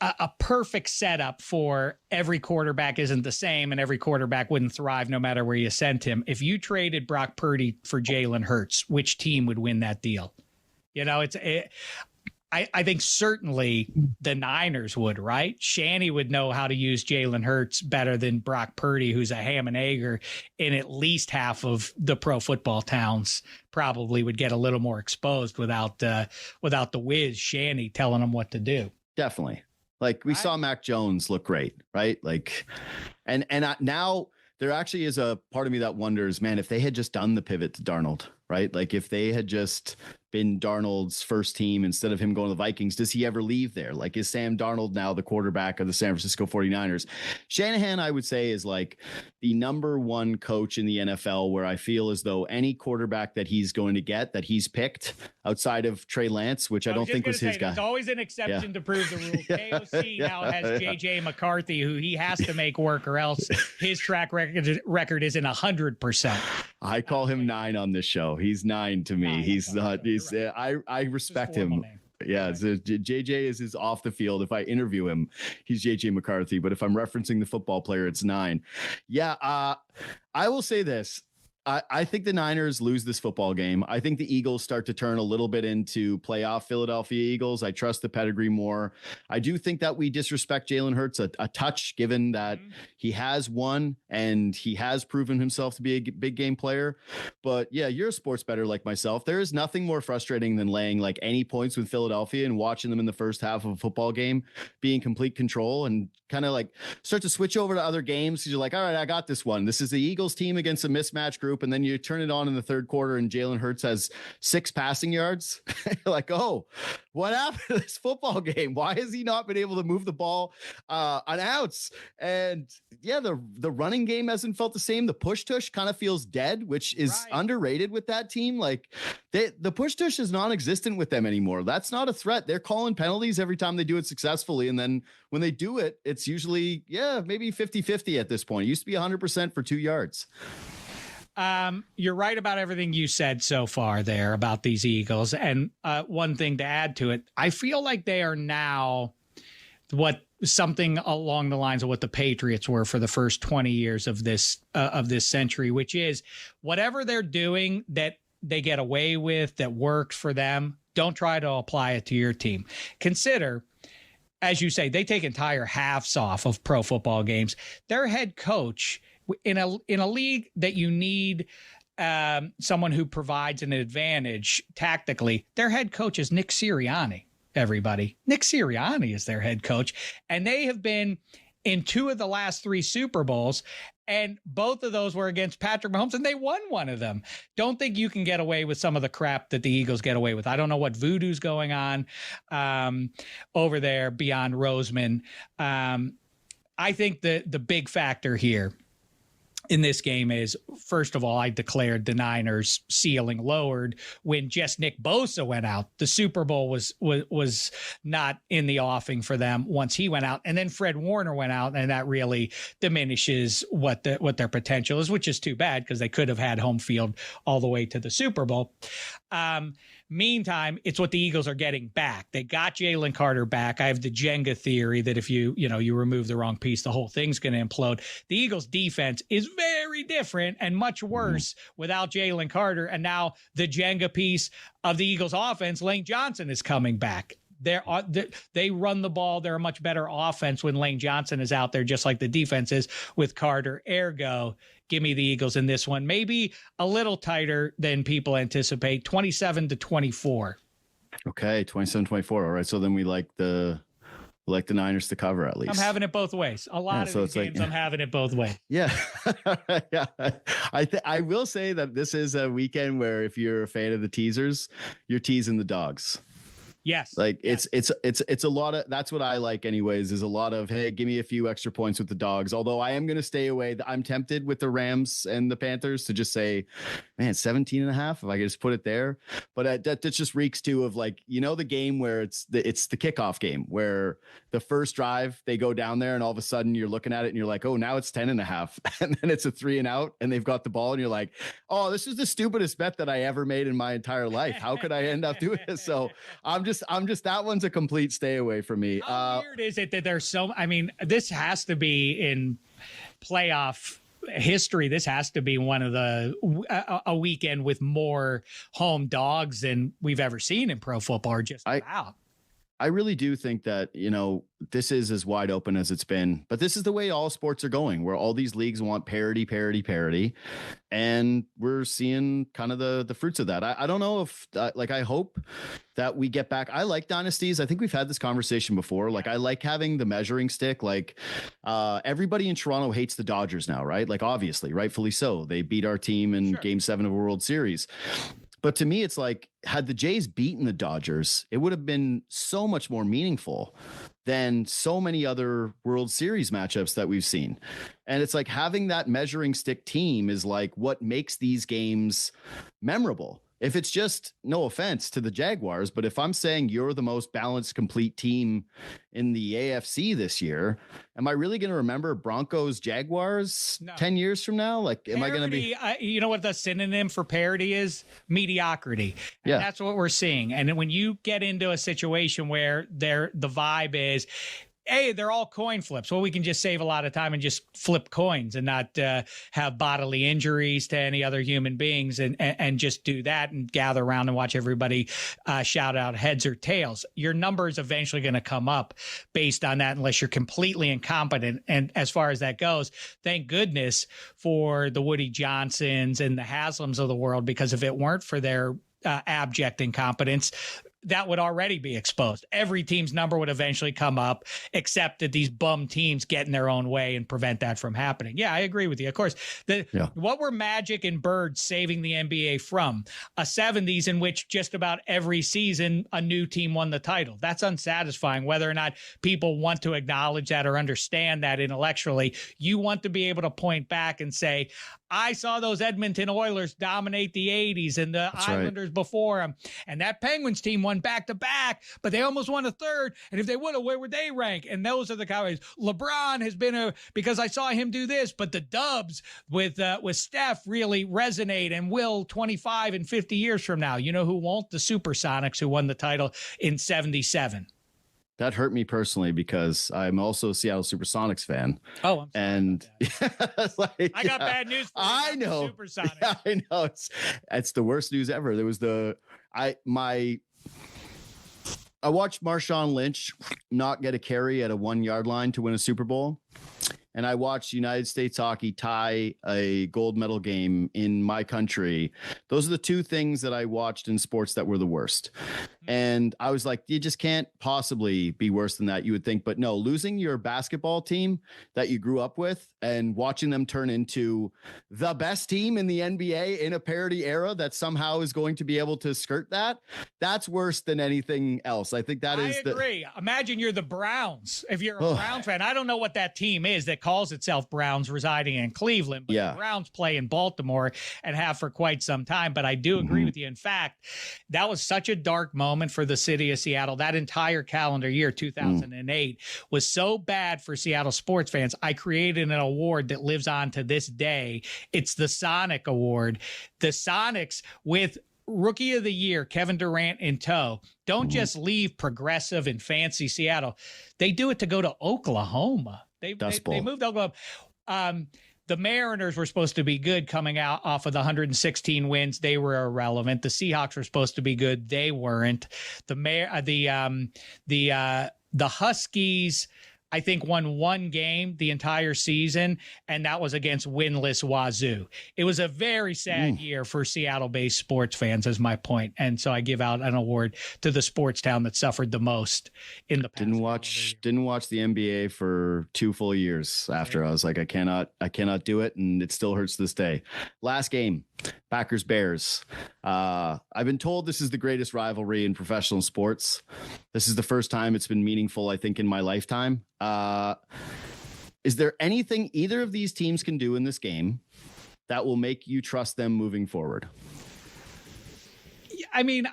a perfect setup for every quarterback isn't the same, and every quarterback wouldn't thrive no matter where you sent him. If you traded Brock Purdy for Jalen Hurts, which team would win that deal? I think certainly the Niners would, right? Shanny would know how to use Jalen Hurts better than Brock Purdy, who's a ham and egger in at least half of the pro football towns. Probably would get a little more exposed without the whiz Shanny telling them what to do. Definitely. Like we saw Mac Jones look great, right? Like, and now there actually is a part of me that wonders, man, if they had just done the pivot to Darnold, right? Like if they had just been Darnold's first team instead of him going to the Vikings, does he ever leave there? Like, is Sam Darnold now the quarterback of the San Francisco 49ers? Shanahan, I would say, is like the number one coach in the NFL where I feel as though any quarterback that he's going to get, that he's picked outside of Trey Lance, which I don't think was his guy. There's always an exception to prove the rule. KOC now has JJ McCarthy, who he has to make work, or else his track record isn't 100%. I call him 9 on this show. He's 9 to me. He's not. He's. Right. I respect him. Name. Yeah, so JJ is his off the field. If I interview him, he's JJ McCarthy. But if I'm referencing the football player, it's 9. Yeah, I will say this. I think the Niners lose this football game. I think the Eagles start to turn a little bit into playoff Philadelphia Eagles. I trust the pedigree more. I do think that we disrespect Jalen Hurts a touch, given that he has won and he has proven himself to be a big game player. But yeah, you're a sports bettor like myself. There is nothing more frustrating than laying like any points with Philadelphia and watching them in the first half of a football game be in complete control and kind of like start to switch over to other games. You're like, all right, I got this one. This is the Eagles team against a mismatch group. And then you turn it on in the third quarter and Jalen Hurts has 6 passing yards. You're like, oh, what happened to this football game? Why has he not been able to move the ball on outs? And yeah, the running game hasn't felt the same. The push tush kind of feels dead, which is underrated with that team. Like the push tush is non-existent with them anymore. That's not a threat. They're calling penalties every time they do it successfully. And then when they do it, it's usually, maybe 50-50 at this point. It used to be 100% for 2 yards. You're right about everything you said so far there about these Eagles. And one thing to add to it, I feel like they are now something along the lines of what the Patriots were for the first 20 years of this century, which is whatever they're doing that they get away with, that works for them, don't try to apply it to your team. Consider, as you say, they take entire halves off of pro football games. Their head coach in a league that you need someone who provides an advantage tactically, their head coach is Nick Sirianni, everybody. Nick Sirianni is their head coach. And they have been in 2 of the last 3 Super Bowls, and both of those were against Patrick Mahomes, and they won one of them. Don't think you can get away with some of the crap that the Eagles get away with. I don't know what voodoo's going on over there beyond Roseman. I think the big factor here in this game is, first of all, I declared the Niners ceiling lowered when just Nick Bosa went out. The Super Bowl was not in the offing for them once he went out. And then Fred Warner went out, and that really diminishes what their potential is, which is too bad because they could have had home field all the way to the Super Bowl. Meantime, it's what the Eagles are getting back. They got Jalen Carter back. I have the Jenga theory that if you remove the wrong piece, the whole thing's going to implode. The Eagles defense is very different and much worse without Jalen Carter. And now the Jenga piece of the Eagles offense, Lane Johnson, is coming back. They run the ball. They're a much better offense when Lane Johnson is out there, just like the defense is with Carter. Ergo, give me the Eagles in this one. Maybe a little tighter than people anticipate, 27-24. Okay, 27-24. All right, so then we like the Niners to cover at least. I'm having it both ways. A lot of these games, I'm having it both ways. Yeah. Yeah. I will say that this is a weekend where if you're a fan of the teasers, you're teasing the dogs. Yes. Like it's a lot of, that's what I like anyways, is a lot of, hey, give me a few extra points with the dogs. Although I am going to stay away. I'm tempted with the Rams and the Panthers to just say, man, 17 and a half, if I could just put it there. But that just reeks too of like, the game where it's the kickoff game where the first drive they go down there and all of a sudden you're looking at it and you're like, oh, now it's 10 and a half. And then it's a 3 and out and they've got the ball and you're like, oh, this is the stupidest bet that I ever made in my entire life. How could I end up doing this? So I'm just that one's a complete stay away from me. How weird is it that there's this has to be in playoff history. This has to be one of a weekend with more home dogs than we've ever seen in pro football, or just about. I really do think that, this is as wide open as it's been, but this is the way all sports are going, where all these leagues want parity. And we're seeing kind of the fruits of that. I don't know if I hope that we get back. I like dynasties. I think we've had this conversation before. Like, I like having the measuring stick. Like, everybody in Toronto hates the Dodgers now, right? Like, obviously, rightfully so. They beat our team in Game 7 of a World Series. But to me, it's like, had the Jays beaten the Dodgers, it would have been so much more meaningful than so many other World Series matchups that we've seen. And it's like, having that measuring stick team is like what makes these games memorable. If it's just, no offense to the Jaguars, but if I'm saying you're the most balanced, complete team in the AFC this year, am I really going to remember Broncos Jaguars 10 years from now? Like, parity, am I going to be? You know what the synonym for parity is? Mediocrity. And that's what we're seeing. And when you get into a situation where the vibe is, hey, they're all coin flips. Well, we can just save a lot of time and just flip coins and not have bodily injuries to any other human beings and just do that and gather around and watch everybody shout out heads or tails. Your number is eventually going to come up based on that unless you're completely incompetent. And as far as that goes, thank goodness for the Woody Johnsons and the Haslams of the world, because if it weren't for their abject incompetence, that would already be exposed. Every team's number would eventually come up, except that these bum teams get in their own way and prevent that from happening. Yeah, I agree with you. Of course, what were Magic and Bird saving the NBA from? A 70s in which just about every season a new team won the title. That's unsatisfying, whether or not people want to acknowledge that or understand that intellectually. You want to be able to point back and say, I saw those Edmonton Oilers dominate the 80s and the Islanders before them. And that Penguins team won back-to-back, but they almost won a third. And if they would have, where would they rank? And those are the Cowboys. LeBron has been because I saw him do this, but the Dubs with Steph really resonate and will 25 and 50 years from now. You know who won't? The Supersonics, who won the title in 77. That hurt me personally because I'm also a Seattle Supersonics fan. Oh, I'm sorry like, I got bad news for you. I know. Supersonics. Yeah, I know. It's the worst news ever. There was I watched Marshawn Lynch not get a carry at a 1 yard line to win a Super Bowl. And I watched United States hockey tie a gold medal game in my country. Those are the two things that I watched in sports that were the worst. And I was like, you just can't possibly be worse than that, you would think. But no, losing your basketball team that you grew up with and watching them turn into the best team in the NBA in a parity era that somehow is going to be able to skirt that's worse than anything else. I think that is. I agree. Imagine you're the Browns. If you're a Browns fan, I don't know what that team is that calls itself Browns residing in Cleveland, but the Browns play in Baltimore and have for quite some time. But I do agree with you. In fact, that was such a dark moment for the city of Seattle. That entire calendar year, 2008, was so bad for Seattle sports fans. I created an award that lives on to this day. It's the Sonic Award. The Sonics, with Rookie of the Year, Kevin Durant in tow, don't just leave progressive and fancy Seattle. They do it to go to Oklahoma. They moved to Oklahoma. The Mariners were supposed to be good coming out off of the 116 wins. They were irrelevant. The Seahawks were supposed to be good. They weren't. The Huskies, I think, won one game the entire season, and that was against winless Wazoo. It was a very sad year for Seattle-based sports fans, is my point. And so I give out an award to the sports town that suffered the most in the past. Didn't watch the NBA for 2 full years after. I was like, I cannot do it, and it still hurts to this day. Last game, Packers Bears. I've been told this is the greatest rivalry in professional sports. This is the first time it's been meaningful, I think, in my lifetime. Is there anything either of these teams can do in this game that will make you trust them moving forward? I mean,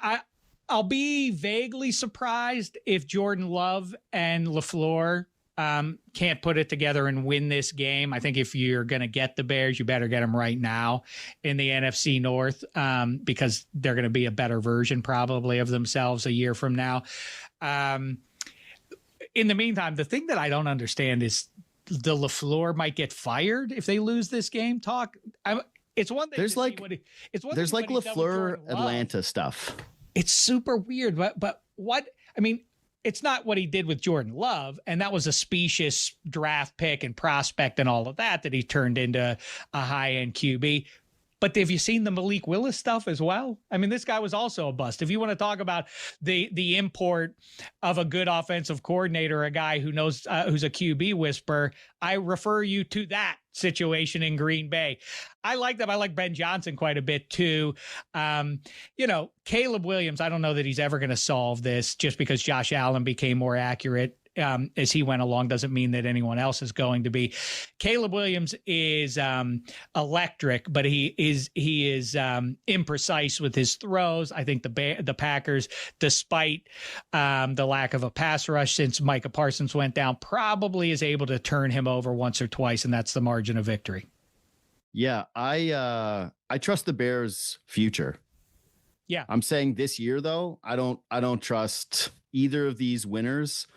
I'll be vaguely surprised if Jordan Love and LaFleur can't put it together and win this game. I think if you're going to get the Bears, you better get them right now in the NFC North, because they're going to be a better version probably of themselves a year from now. In the meantime, the thing that I don't understand is the LaFleur might get fired if they lose this game. It's one thing. There's like LaFleur Atlanta stuff. It's super weird, but what I mean, it's not what he did with Jordan Love, and that was a specious draft pick and prospect and all of that he turned into a high-end QB. But have you seen the Malik Willis stuff as well? I mean, this guy was also a bust. If you want to talk about the import of a good offensive coordinator, a guy who knows who's a QB whisperer, I refer you to that situation in Green Bay. I like them. I like Ben Johnson quite a bit too. Caleb Williams, I don't know that he's ever going to solve this just because Josh Allen became more accurate as he went along doesn't mean that anyone else is going to be. Caleb Williams is electric, but he is imprecise with his throws. I think the Packers, despite the lack of a pass rush since Micah Parsons went down, probably is able to turn him over once or twice, and that's the margin of victory. Yeah, I trust the Bears' future. Yeah, I'm saying this year though, I don't trust either of these winners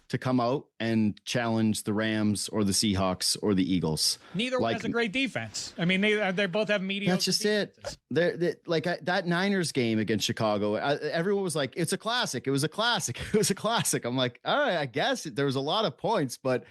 to come out and challenge the Rams or the Seahawks or the Eagles. Neither one has a great defense. I mean, they both have mediocre. That's just defenses. That Niners game against Chicago, everyone was like, it's a classic. It was a classic. It was a classic. I'm like, all right, I guess there was a lot of points, but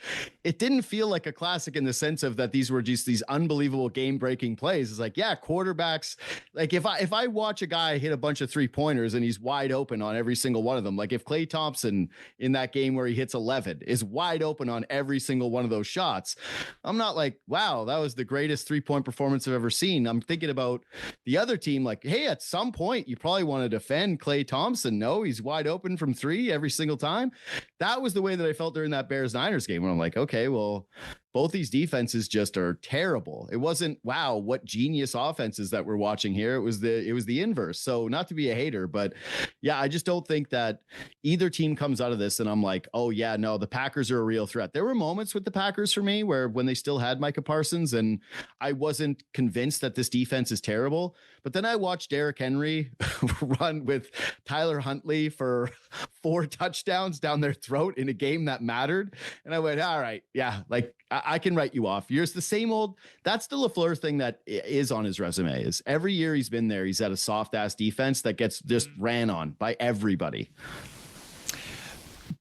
it didn't feel like a classic in the sense of that these were just these unbelievable game-breaking plays. It's like, yeah, quarterbacks, like if I watch a guy hit a bunch of 3-pointers and he's wide open on every single one of them, like if Klay Thompson in that game where he hits 11 is wide open on every single one of those shots, I'm not like, wow, that was the greatest 3-point performance I've ever seen. I'm thinking about the other team like, hey, at some point you probably want to defend Klay Thompson. No, he's wide open from 3 every single time. That was the way that I felt during that Bears-Niners game, where I'm like, okay, well, both these defenses just are terrible. It wasn't, wow, what genius offenses that we're watching here. It was the inverse. So not to be a hater, but yeah, I just don't think that either team comes out of this and I'm like, oh yeah, no, the Packers are a real threat. There were moments with the Packers for me where when they still had Micah Parsons and I wasn't convinced that this defense is terrible, but then I watched Derrick Henry run with Tyler Huntley for 4 touchdowns down their throat in a game that mattered. And I went, all right, yeah, like I can write you off. You're the same old. That's the LaFleur thing that is on his resume. Is every year he's been there, he's had a soft ass defense that gets just ran on by everybody.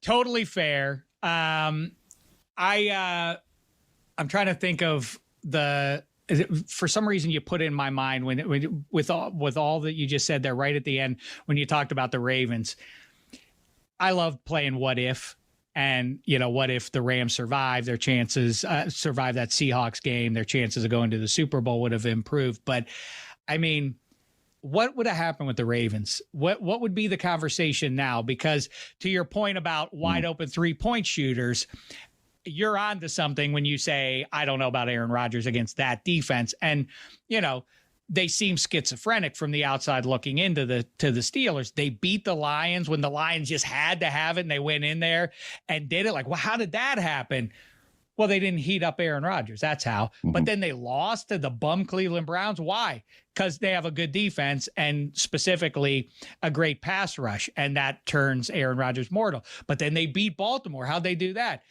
Totally fair. I'm trying to think of for some reason you put in my mind when with all that you just said there right at the end when you talked about the Ravens. I love playing what if. And, what if the Rams survive, their chances survive that Seahawks game, their chances of going to the Super Bowl would have improved. But I mean, what would have happened with the Ravens? What would be the conversation now? Because to your point about wide open 3-point shooters, you're on to something when you say, I don't know about Aaron Rodgers against that defense. And, they seem schizophrenic from the outside looking into the Steelers. They beat the Lions when the Lions just had to have it, and they went in there and did it. Like, well, how did that happen? Well, they didn't heat up Aaron Rodgers. That's how. Mm-hmm. But then they lost to the bum Cleveland Browns. Why? Because they have a good defense and specifically a great pass rush, and that turns Aaron Rodgers mortal. But then they beat Baltimore. How'd they do that?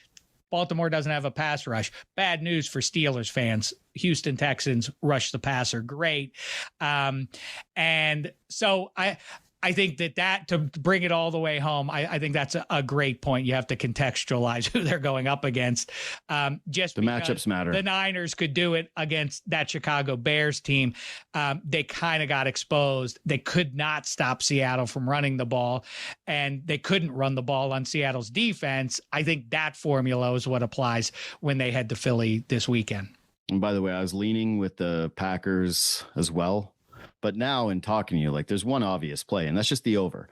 Baltimore doesn't have a pass rush. Bad news for Steelers fans. Houston Texans rush the passer great. And so I think that to bring it all the way home, I think that's a great point. You have to contextualize who they're going up against. Just the matchups matter. The Niners could do it against that Chicago Bears team. They kind of got exposed. They could not stop Seattle from running the ball, and they couldn't run the ball on Seattle's defense. I think that formula is what applies when they head to Philly this weekend. And by the way, I was leaning with the Packers as well. But now in talking to you, like there's one obvious play, and that's just the over.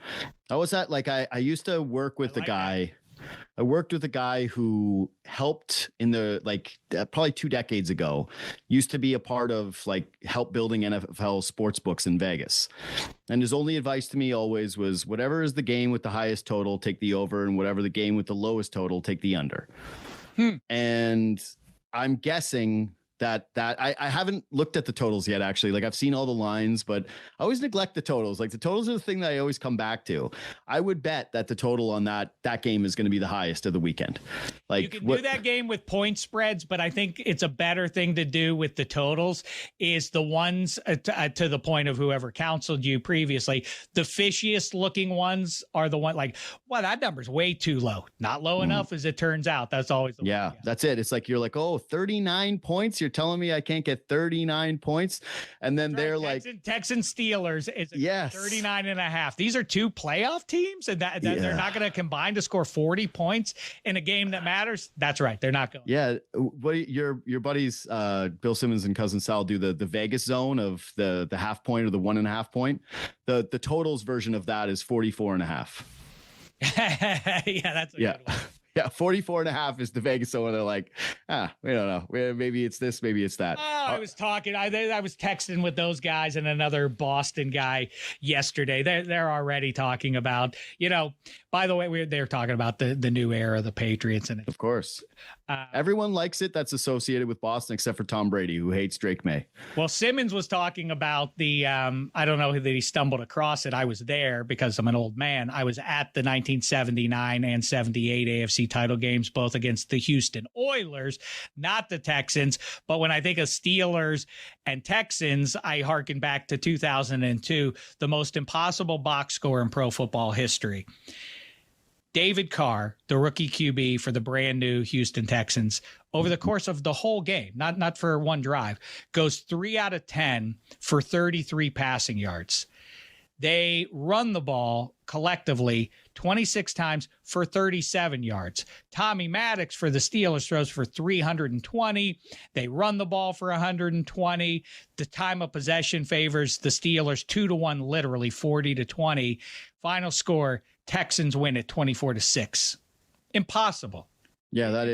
I was at I used to work with the guy I worked with a guy who helped in the probably 2 decades ago, used to be a part of help building NFL sports books in Vegas. And his only advice to me always was whatever is the game with the highest total, take the over, and whatever the game with the lowest total, take the under. And I'm guessing that I haven't looked at the totals yet, actually. I've seen all the lines, but I always neglect the totals. The totals are the thing that I always come back to. I would bet that the total on that game is going to be the highest of the weekend. You can do that game with point spreads, but I think it's a better thing to do with the totals is the ones to the point of whoever counseled you previously. The fishiest looking ones are the one wow, that number's way too low. Not low enough as it turns out. That's always the one. That's it. It's you're 39 points. You're telling me I can't get 39 points. And then they're Texans Steelers is 39.5. These are 2 playoff teams, and that they're not going to combine to score 40 points in a game that matters. That's right. They're not going. Yeah. What your buddies, Bill Simmons and Cousin Sal do the Vegas zone of the half point or the 1.5 point. The totals version of that is 44.5. Yeah, that's a good one. Yeah, 44.5 is the Vegas zone. They're we don't know. Maybe it's this, maybe it's that. I was talking. I was texting with those guys and another Boston guy yesterday. They're already talking about, by the way, they're talking about the new era of the Patriots. And of course, everyone likes it that's associated with Boston except for Tom Brady, who hates Drake May. Well, Simmons was talking about the, I don't know that he stumbled across it. I was there because I'm an old man. I was at the 1979 and 78 AFC title games, both against the Houston Oilers, not the Texans. But when I think of Steelers and Texans, I hearken back to 2002, the most impossible box score in pro football history. David Carr, the rookie QB for the brand new Houston Texans, over the course of the whole game, not for one drive, goes 3 out of 10 for 33 passing yards. They run the ball collectively 26 times for 37 yards. Tommy Maddox for the Steelers throws for 320. They run the ball for 120. The time of possession favors the Steelers 2-1, literally 40-20. Final score, Texans win it 24-6. Impossible. Yeah, that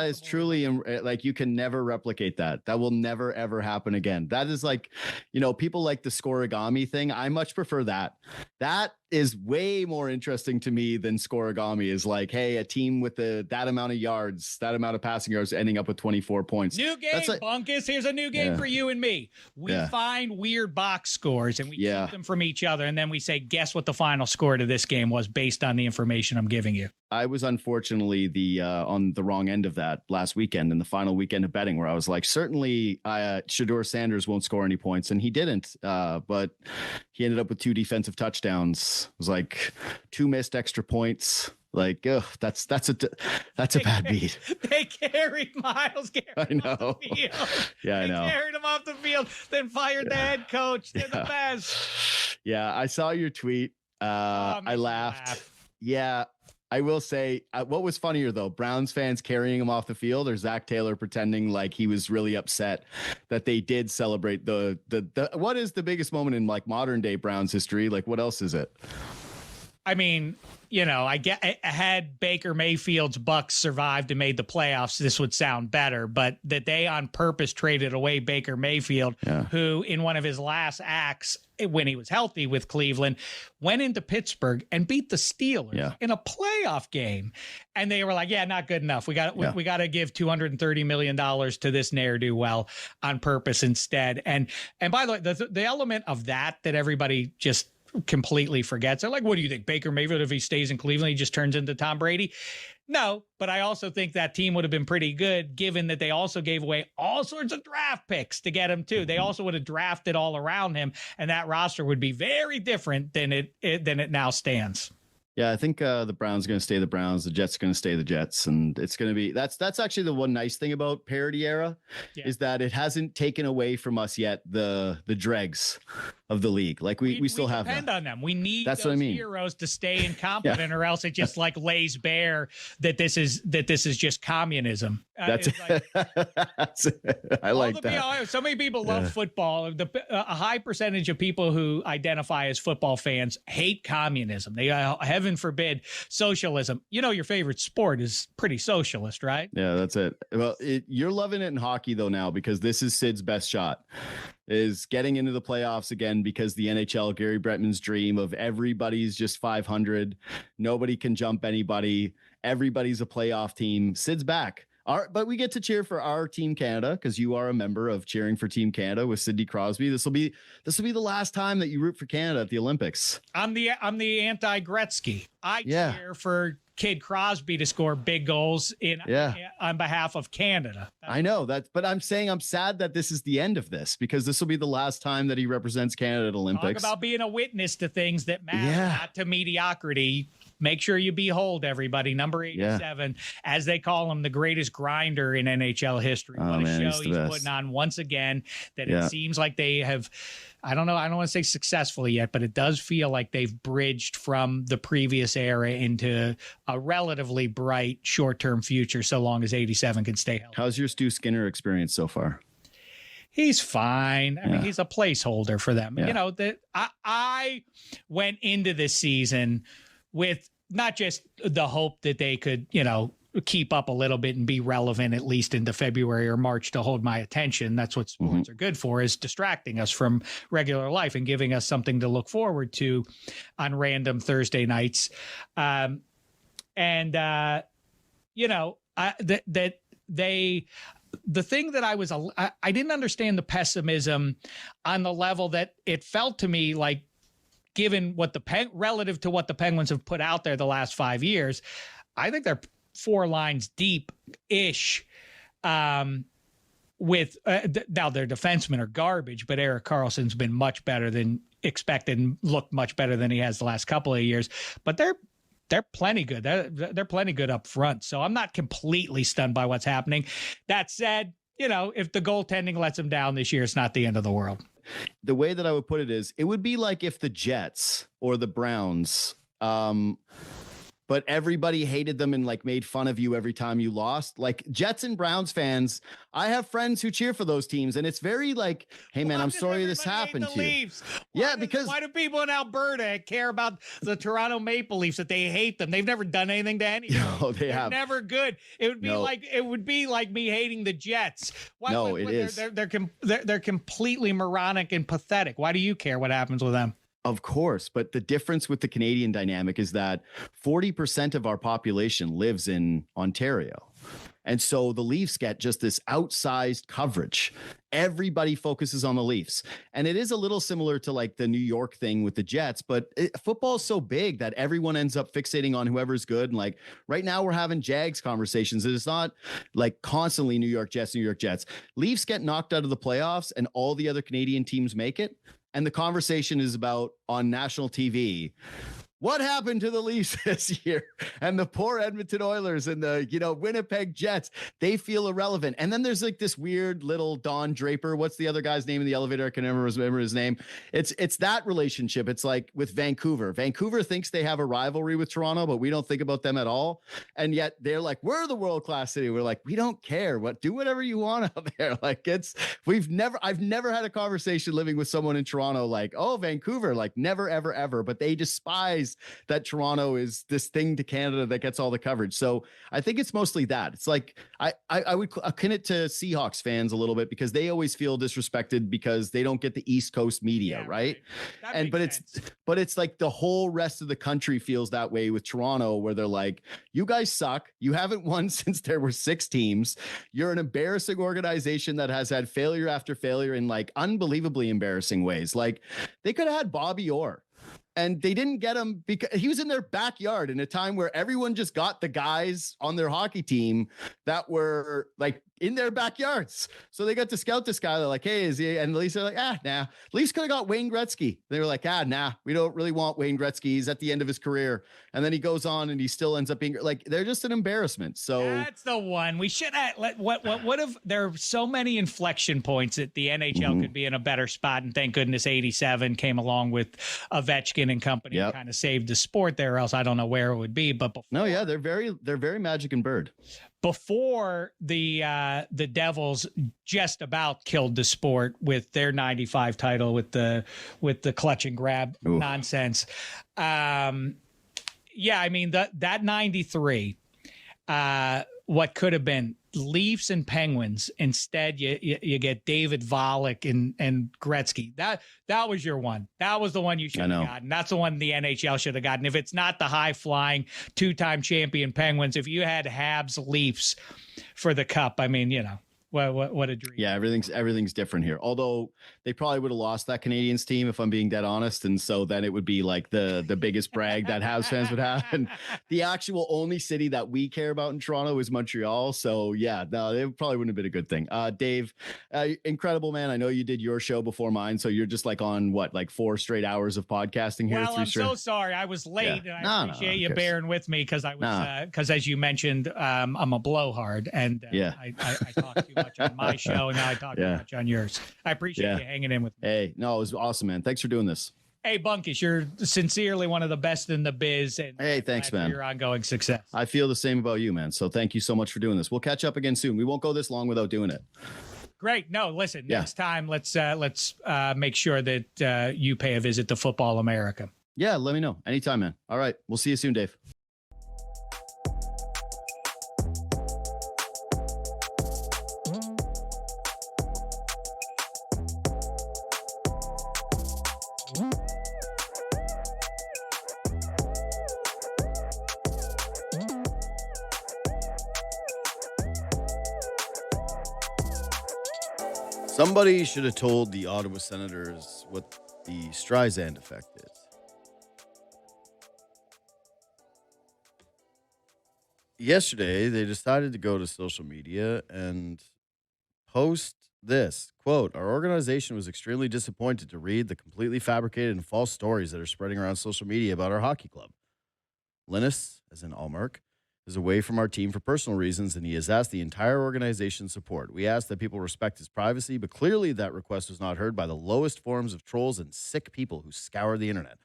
is truly you can never replicate that. That will never, ever happen again. That is people like the scoregami thing. I much prefer that. That is way more interesting to me than scoregami is hey, a team with that amount of yards, that amount of passing yards ending up with 24 points. New game, Bunkis. Here's a new game for you and me. We find weird box scores and we keep them from each other. And then we say, guess what the final score to this game was based on the information I'm giving you. I was unfortunately on the wrong end of that last weekend in the final weekend of betting where I was certainly Shedeur Sanders won't score any points, and he didn't. But he ended up with 2 defensive touchdowns. It was 2 missed extra points. That's a bad beat. They carried Myles Garrett. I know. Off the field. Yeah, I know. They carried him off the field, then fired the head coach. They're the best. Yeah, I saw your tweet. I laughed. Yeah. I will say, what was funnier though, Browns fans carrying him off the field or Zach Taylor pretending he was really upset that they did celebrate the what is the biggest moment in modern day Browns history? What else is it? I mean, had Baker Mayfield's Bucks survived and made the playoffs, this would sound better, but that they on purpose traded away Baker Mayfield, who in one of his last acts when he was healthy with Cleveland, went into Pittsburgh and beat the Steelers in a playoff game. And they were like, not good enough. We got to give $230 million to this ne'er-do-well on purpose instead. And by the way, the element of that everybody just completely forgets. They're like, what do you think? Baker Mayfield, if he stays in Cleveland, he just turns into Tom Brady? No, but I also think that team would have been pretty good given that they also gave away all sorts of draft picks to get him too. They also would have drafted all around him, and that roster would be very different than it now stands. Yeah, I think the Browns are going to stay the Browns. The Jets are going to stay the Jets. And it's going to be that's actually the one nice thing about parity era is that it hasn't taken away from us yet the dregs of the league. We still have depend on them. We need that's those what I mean. heroes to stay incompetent or else it just lays bare that this is just communism. That's I like that. So many people love football. A high percentage of people who identify as football fans hate communism. They have heaven forbid, socialism. You know, your favorite sport is pretty socialist, right? Yeah, that's it. Well, you're loving it in hockey though now, because this is Sid's best shot, is getting into the playoffs again, because the NHL, Gary Bettman's dream of everybody's just 500. Nobody can jump anybody. Everybody's a playoff team. Sid's back. But we get to cheer for our Team Canada, because you are a member of Cheering for Team Canada with Sidney Crosby. This will be the last time that you root for Canada at the Olympics. I'm the anti-Gretzky. I cheer for Kid Crosby to score big goals on behalf of Canada. I know that, but I'm saying I'm sad that this is the end of this, because this will be the last time that he represents Canada at Olympics. Talk about being a witness to things that matter, not to mediocrity. Make sure you behold everybody. Number 87, as they call him, the greatest grinder in NHL history. What a show he's putting on once again, that it seems like they have, I don't know, I don't want to say successfully yet, but it does feel like they've bridged from the previous era into a relatively bright short-term future, so long as 87 can stay healthy. How's your Stu Skinner experience so far? He's fine. I mean, he's a placeholder for them. You know, that I went into this season with not just the hope that they could, you know, keep up a little bit and be relevant at least into February or March to hold my attention. That's what sports are good for, is distracting us from regular life and giving us something to look forward to on random Thursday nights. You know, the thing that I didn't understand the pessimism on the level that it felt to me like, given what relative to what the Penguins have put out there the last 5 years, I think they're 4 lines deep-ish. With now their defensemen are garbage, but Erik Karlsson's been much better than expected and looked much better than he has the last couple of years. But they're plenty good. They're plenty good up front. So I'm not completely stunned by what's happening. That said, you know, if the goaltending lets them down this year, it's not the end of the world. The way that I would put it is, it would be like if the Jets or the Browns, but everybody hated them and like made fun of you every time you lost. Like Jets and Browns fans, I have friends who cheer for those teams, and it's very like, hey man, I'm sorry this happened to you. Why do people in Alberta care about the Toronto Maple Leafs, that they hate them? They've never done anything to anyone. No, they're never good. It would be like me hating the Jets. They're completely moronic and pathetic. Why do you care what happens with them? Of course, but the difference with the Canadian dynamic is that 40% of our population lives in Ontario. And so the Leafs get just this outsized coverage. Everybody focuses on the Leafs. And it is a little similar to like the New York thing with the Jets, but football is so big that everyone ends up fixating on whoever's good. And like right now we're having Jags conversations. It's not like constantly New York Jets, New York Jets. Leafs get knocked out of the playoffs and all the other Canadian teams make it. And the conversation is about on national TV, what happened to the Leafs this year? And the poor Edmonton Oilers and the, you know, Winnipeg Jets, they feel irrelevant. And then there's like this weird little Don Draper. What's the other guy's name in the elevator? I can never remember his name. It's that relationship. It's like with Vancouver. Vancouver thinks they have a rivalry with Toronto, but we don't think about them at all. And yet they're like, we're the world-class city. We're like, we don't care. Do whatever you want out there. Like I've never had a conversation living with someone in Toronto like, oh, Vancouver, like never, ever, ever. But they despise that Toronto is this thing to Canada that gets all the coverage. So I think it's mostly that. It's like I would akin it to Seahawks fans a little bit, because they always feel disrespected because they don't get the East Coast media, right? But it's like the whole rest of the country feels that way with Toronto, where they're like, you guys suck. You haven't won since there were 6 teams. You're an embarrassing organization that has had failure after failure in like unbelievably embarrassing ways. Like they could have had Bobby Orr. And they didn't get him because he was in their backyard in a time where everyone just got the guys on their hockey team that were like in their backyards. So they got to scout this guy. They're like, hey, is he? And the Leafs are like, nah. Leafs could have got Wayne Gretzky. They were like, nah, we don't really want Wayne Gretzky. He's at the end of his career. And then he goes on and he still ends up being like, they're just an embarrassment. So that's the one we should have what if there are so many inflection points that the NHL could be in a better spot. And thank goodness 87 came along with Ovechkin and company and kind of saved the sport there, or else I don't know where it would be. But they're very Magic and Bird. Before the Devils just about killed the sport with their 95 title with the clutch and grab nonsense. Yeah, I mean that 93, what could have been Leafs and Penguins. Instead, you get David Volek and Gretzky. That was your one. That was the one you should have gotten. That's the one the NHL should have gotten. If it's not the high flying 2-time champion Penguins, if you had Habs Leafs for the cup, I mean, what a dream. Yeah, everything's different here. Although they probably would have lost that Canadiens team, if I'm being dead honest. And so then it would be like the biggest brag that Habs fans would have. And the actual only city that we care about in Toronto is Montreal. So yeah, no, it probably wouldn't have been a good thing. Dave, incredible, man. I know you did your show before mine, so you're just like on what, like 4 straight hours of podcasting here. Well, I'm so sorry. I was late, and I appreciate you bearing with me because I was because as you mentioned, I'm a blowhard, and I talk too much on my show, and now I talk too much on yours. I appreciate you hanging in with me. Hey, no, it was awesome, man. Thanks for doing this. Hey, Bunkis, you're sincerely one of the best in the biz. And hey, thanks, man. For your ongoing success. I feel the same about you, man. So thank you so much for doing this. We'll catch up again soon. We won't go this long without doing it. Great. No, listen, next time, let's make sure that you pay a visit to Football America. Yeah, let me know. Anytime, man. All right. We'll see you soon, Dave. Somebody should have told the Ottawa Senators what the Streisand effect is. Yesterday, they decided to go to social media and post this, quote, "Our organization was extremely disappointed to read the completely fabricated and false stories that are spreading around social media about our hockey club. Linus, as in Allmark, is away from our team for personal reasons, and he has asked the entire organization's support. We ask that people respect his privacy, but clearly that request was not heard by the lowest forms of trolls and sick people who scour the internet.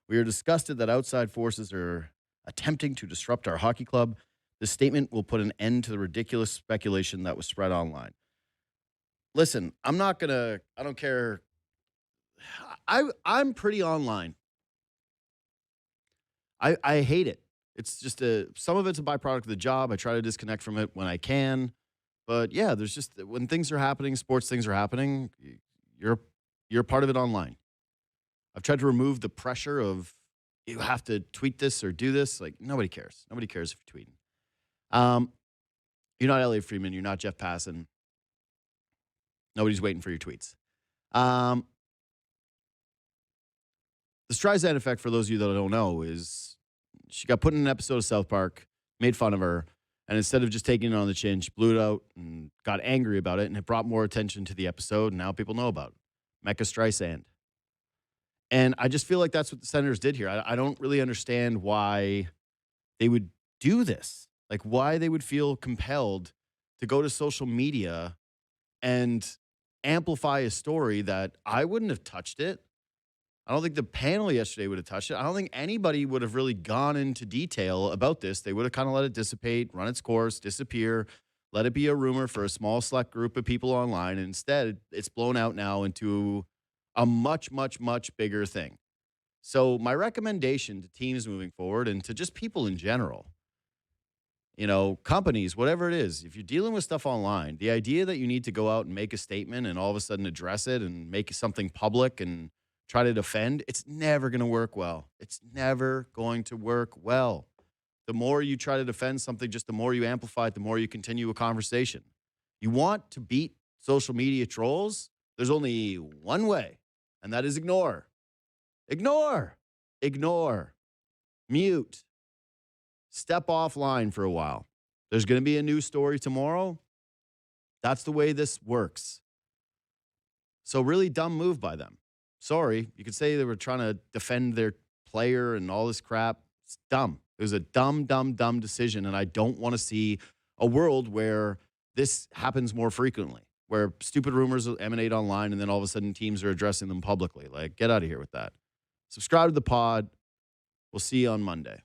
We are disgusted that outside forces are attempting to disrupt our hockey club. This statement will put an end to the ridiculous speculation that was spread online." Listen, I don't care. I'm pretty online. I hate it. It's just some of it's a byproduct of the job. I try to disconnect from it when I can. But yeah, there's just, when things are happening, sports things are happening, you're part of it online. I've tried to remove the pressure of you have to tweet this or do this. Like, nobody cares. Nobody cares if you're tweeting. You're not Elliot Friedman. You're not Jeff Passan. Nobody's waiting for your tweets. The Streisand effect, for those of you that don't know, is she got put in an episode of South Park, made fun of her, and instead of just taking it on the chin, she blew it out and got angry about it, and it brought more attention to the episode, and now people know about it. Mecca Streisand. And I just feel like that's what the Senators did here. I don't really understand why they would do this, like why they would feel compelled to go to social media and amplify a story that I wouldn't have touched it. I don't think the panel yesterday would have touched it. I don't think anybody would have really gone into detail about this. They would have kind of let it dissipate, run its course, disappear, let it be a rumor for a small select group of people online. And instead, it's blown out now into a much, much, much bigger thing. So my recommendation to teams moving forward and to just people in general, companies, whatever it is, if you're dealing with stuff online, the idea that you need to go out and make a statement and all of a sudden address it and make something public and try to defend, it's never going to work well. It's never going to work well. The more you try to defend something, just the more you amplify it, the more you continue a conversation. You want to beat social media trolls? There's only one way, and that is ignore. Ignore. Ignore. Mute. Step offline for a while. There's going to be a new story tomorrow. That's the way this works. So really dumb move by them. Sorry, you could say they were trying to defend their player and all this crap. It's dumb. It was a dumb, dumb, dumb decision, and I don't want to see a world where this happens more frequently, where stupid rumors emanate online and then all of a sudden teams are addressing them publicly. Like, get out of here with that. Subscribe to the pod. We'll see you on Monday.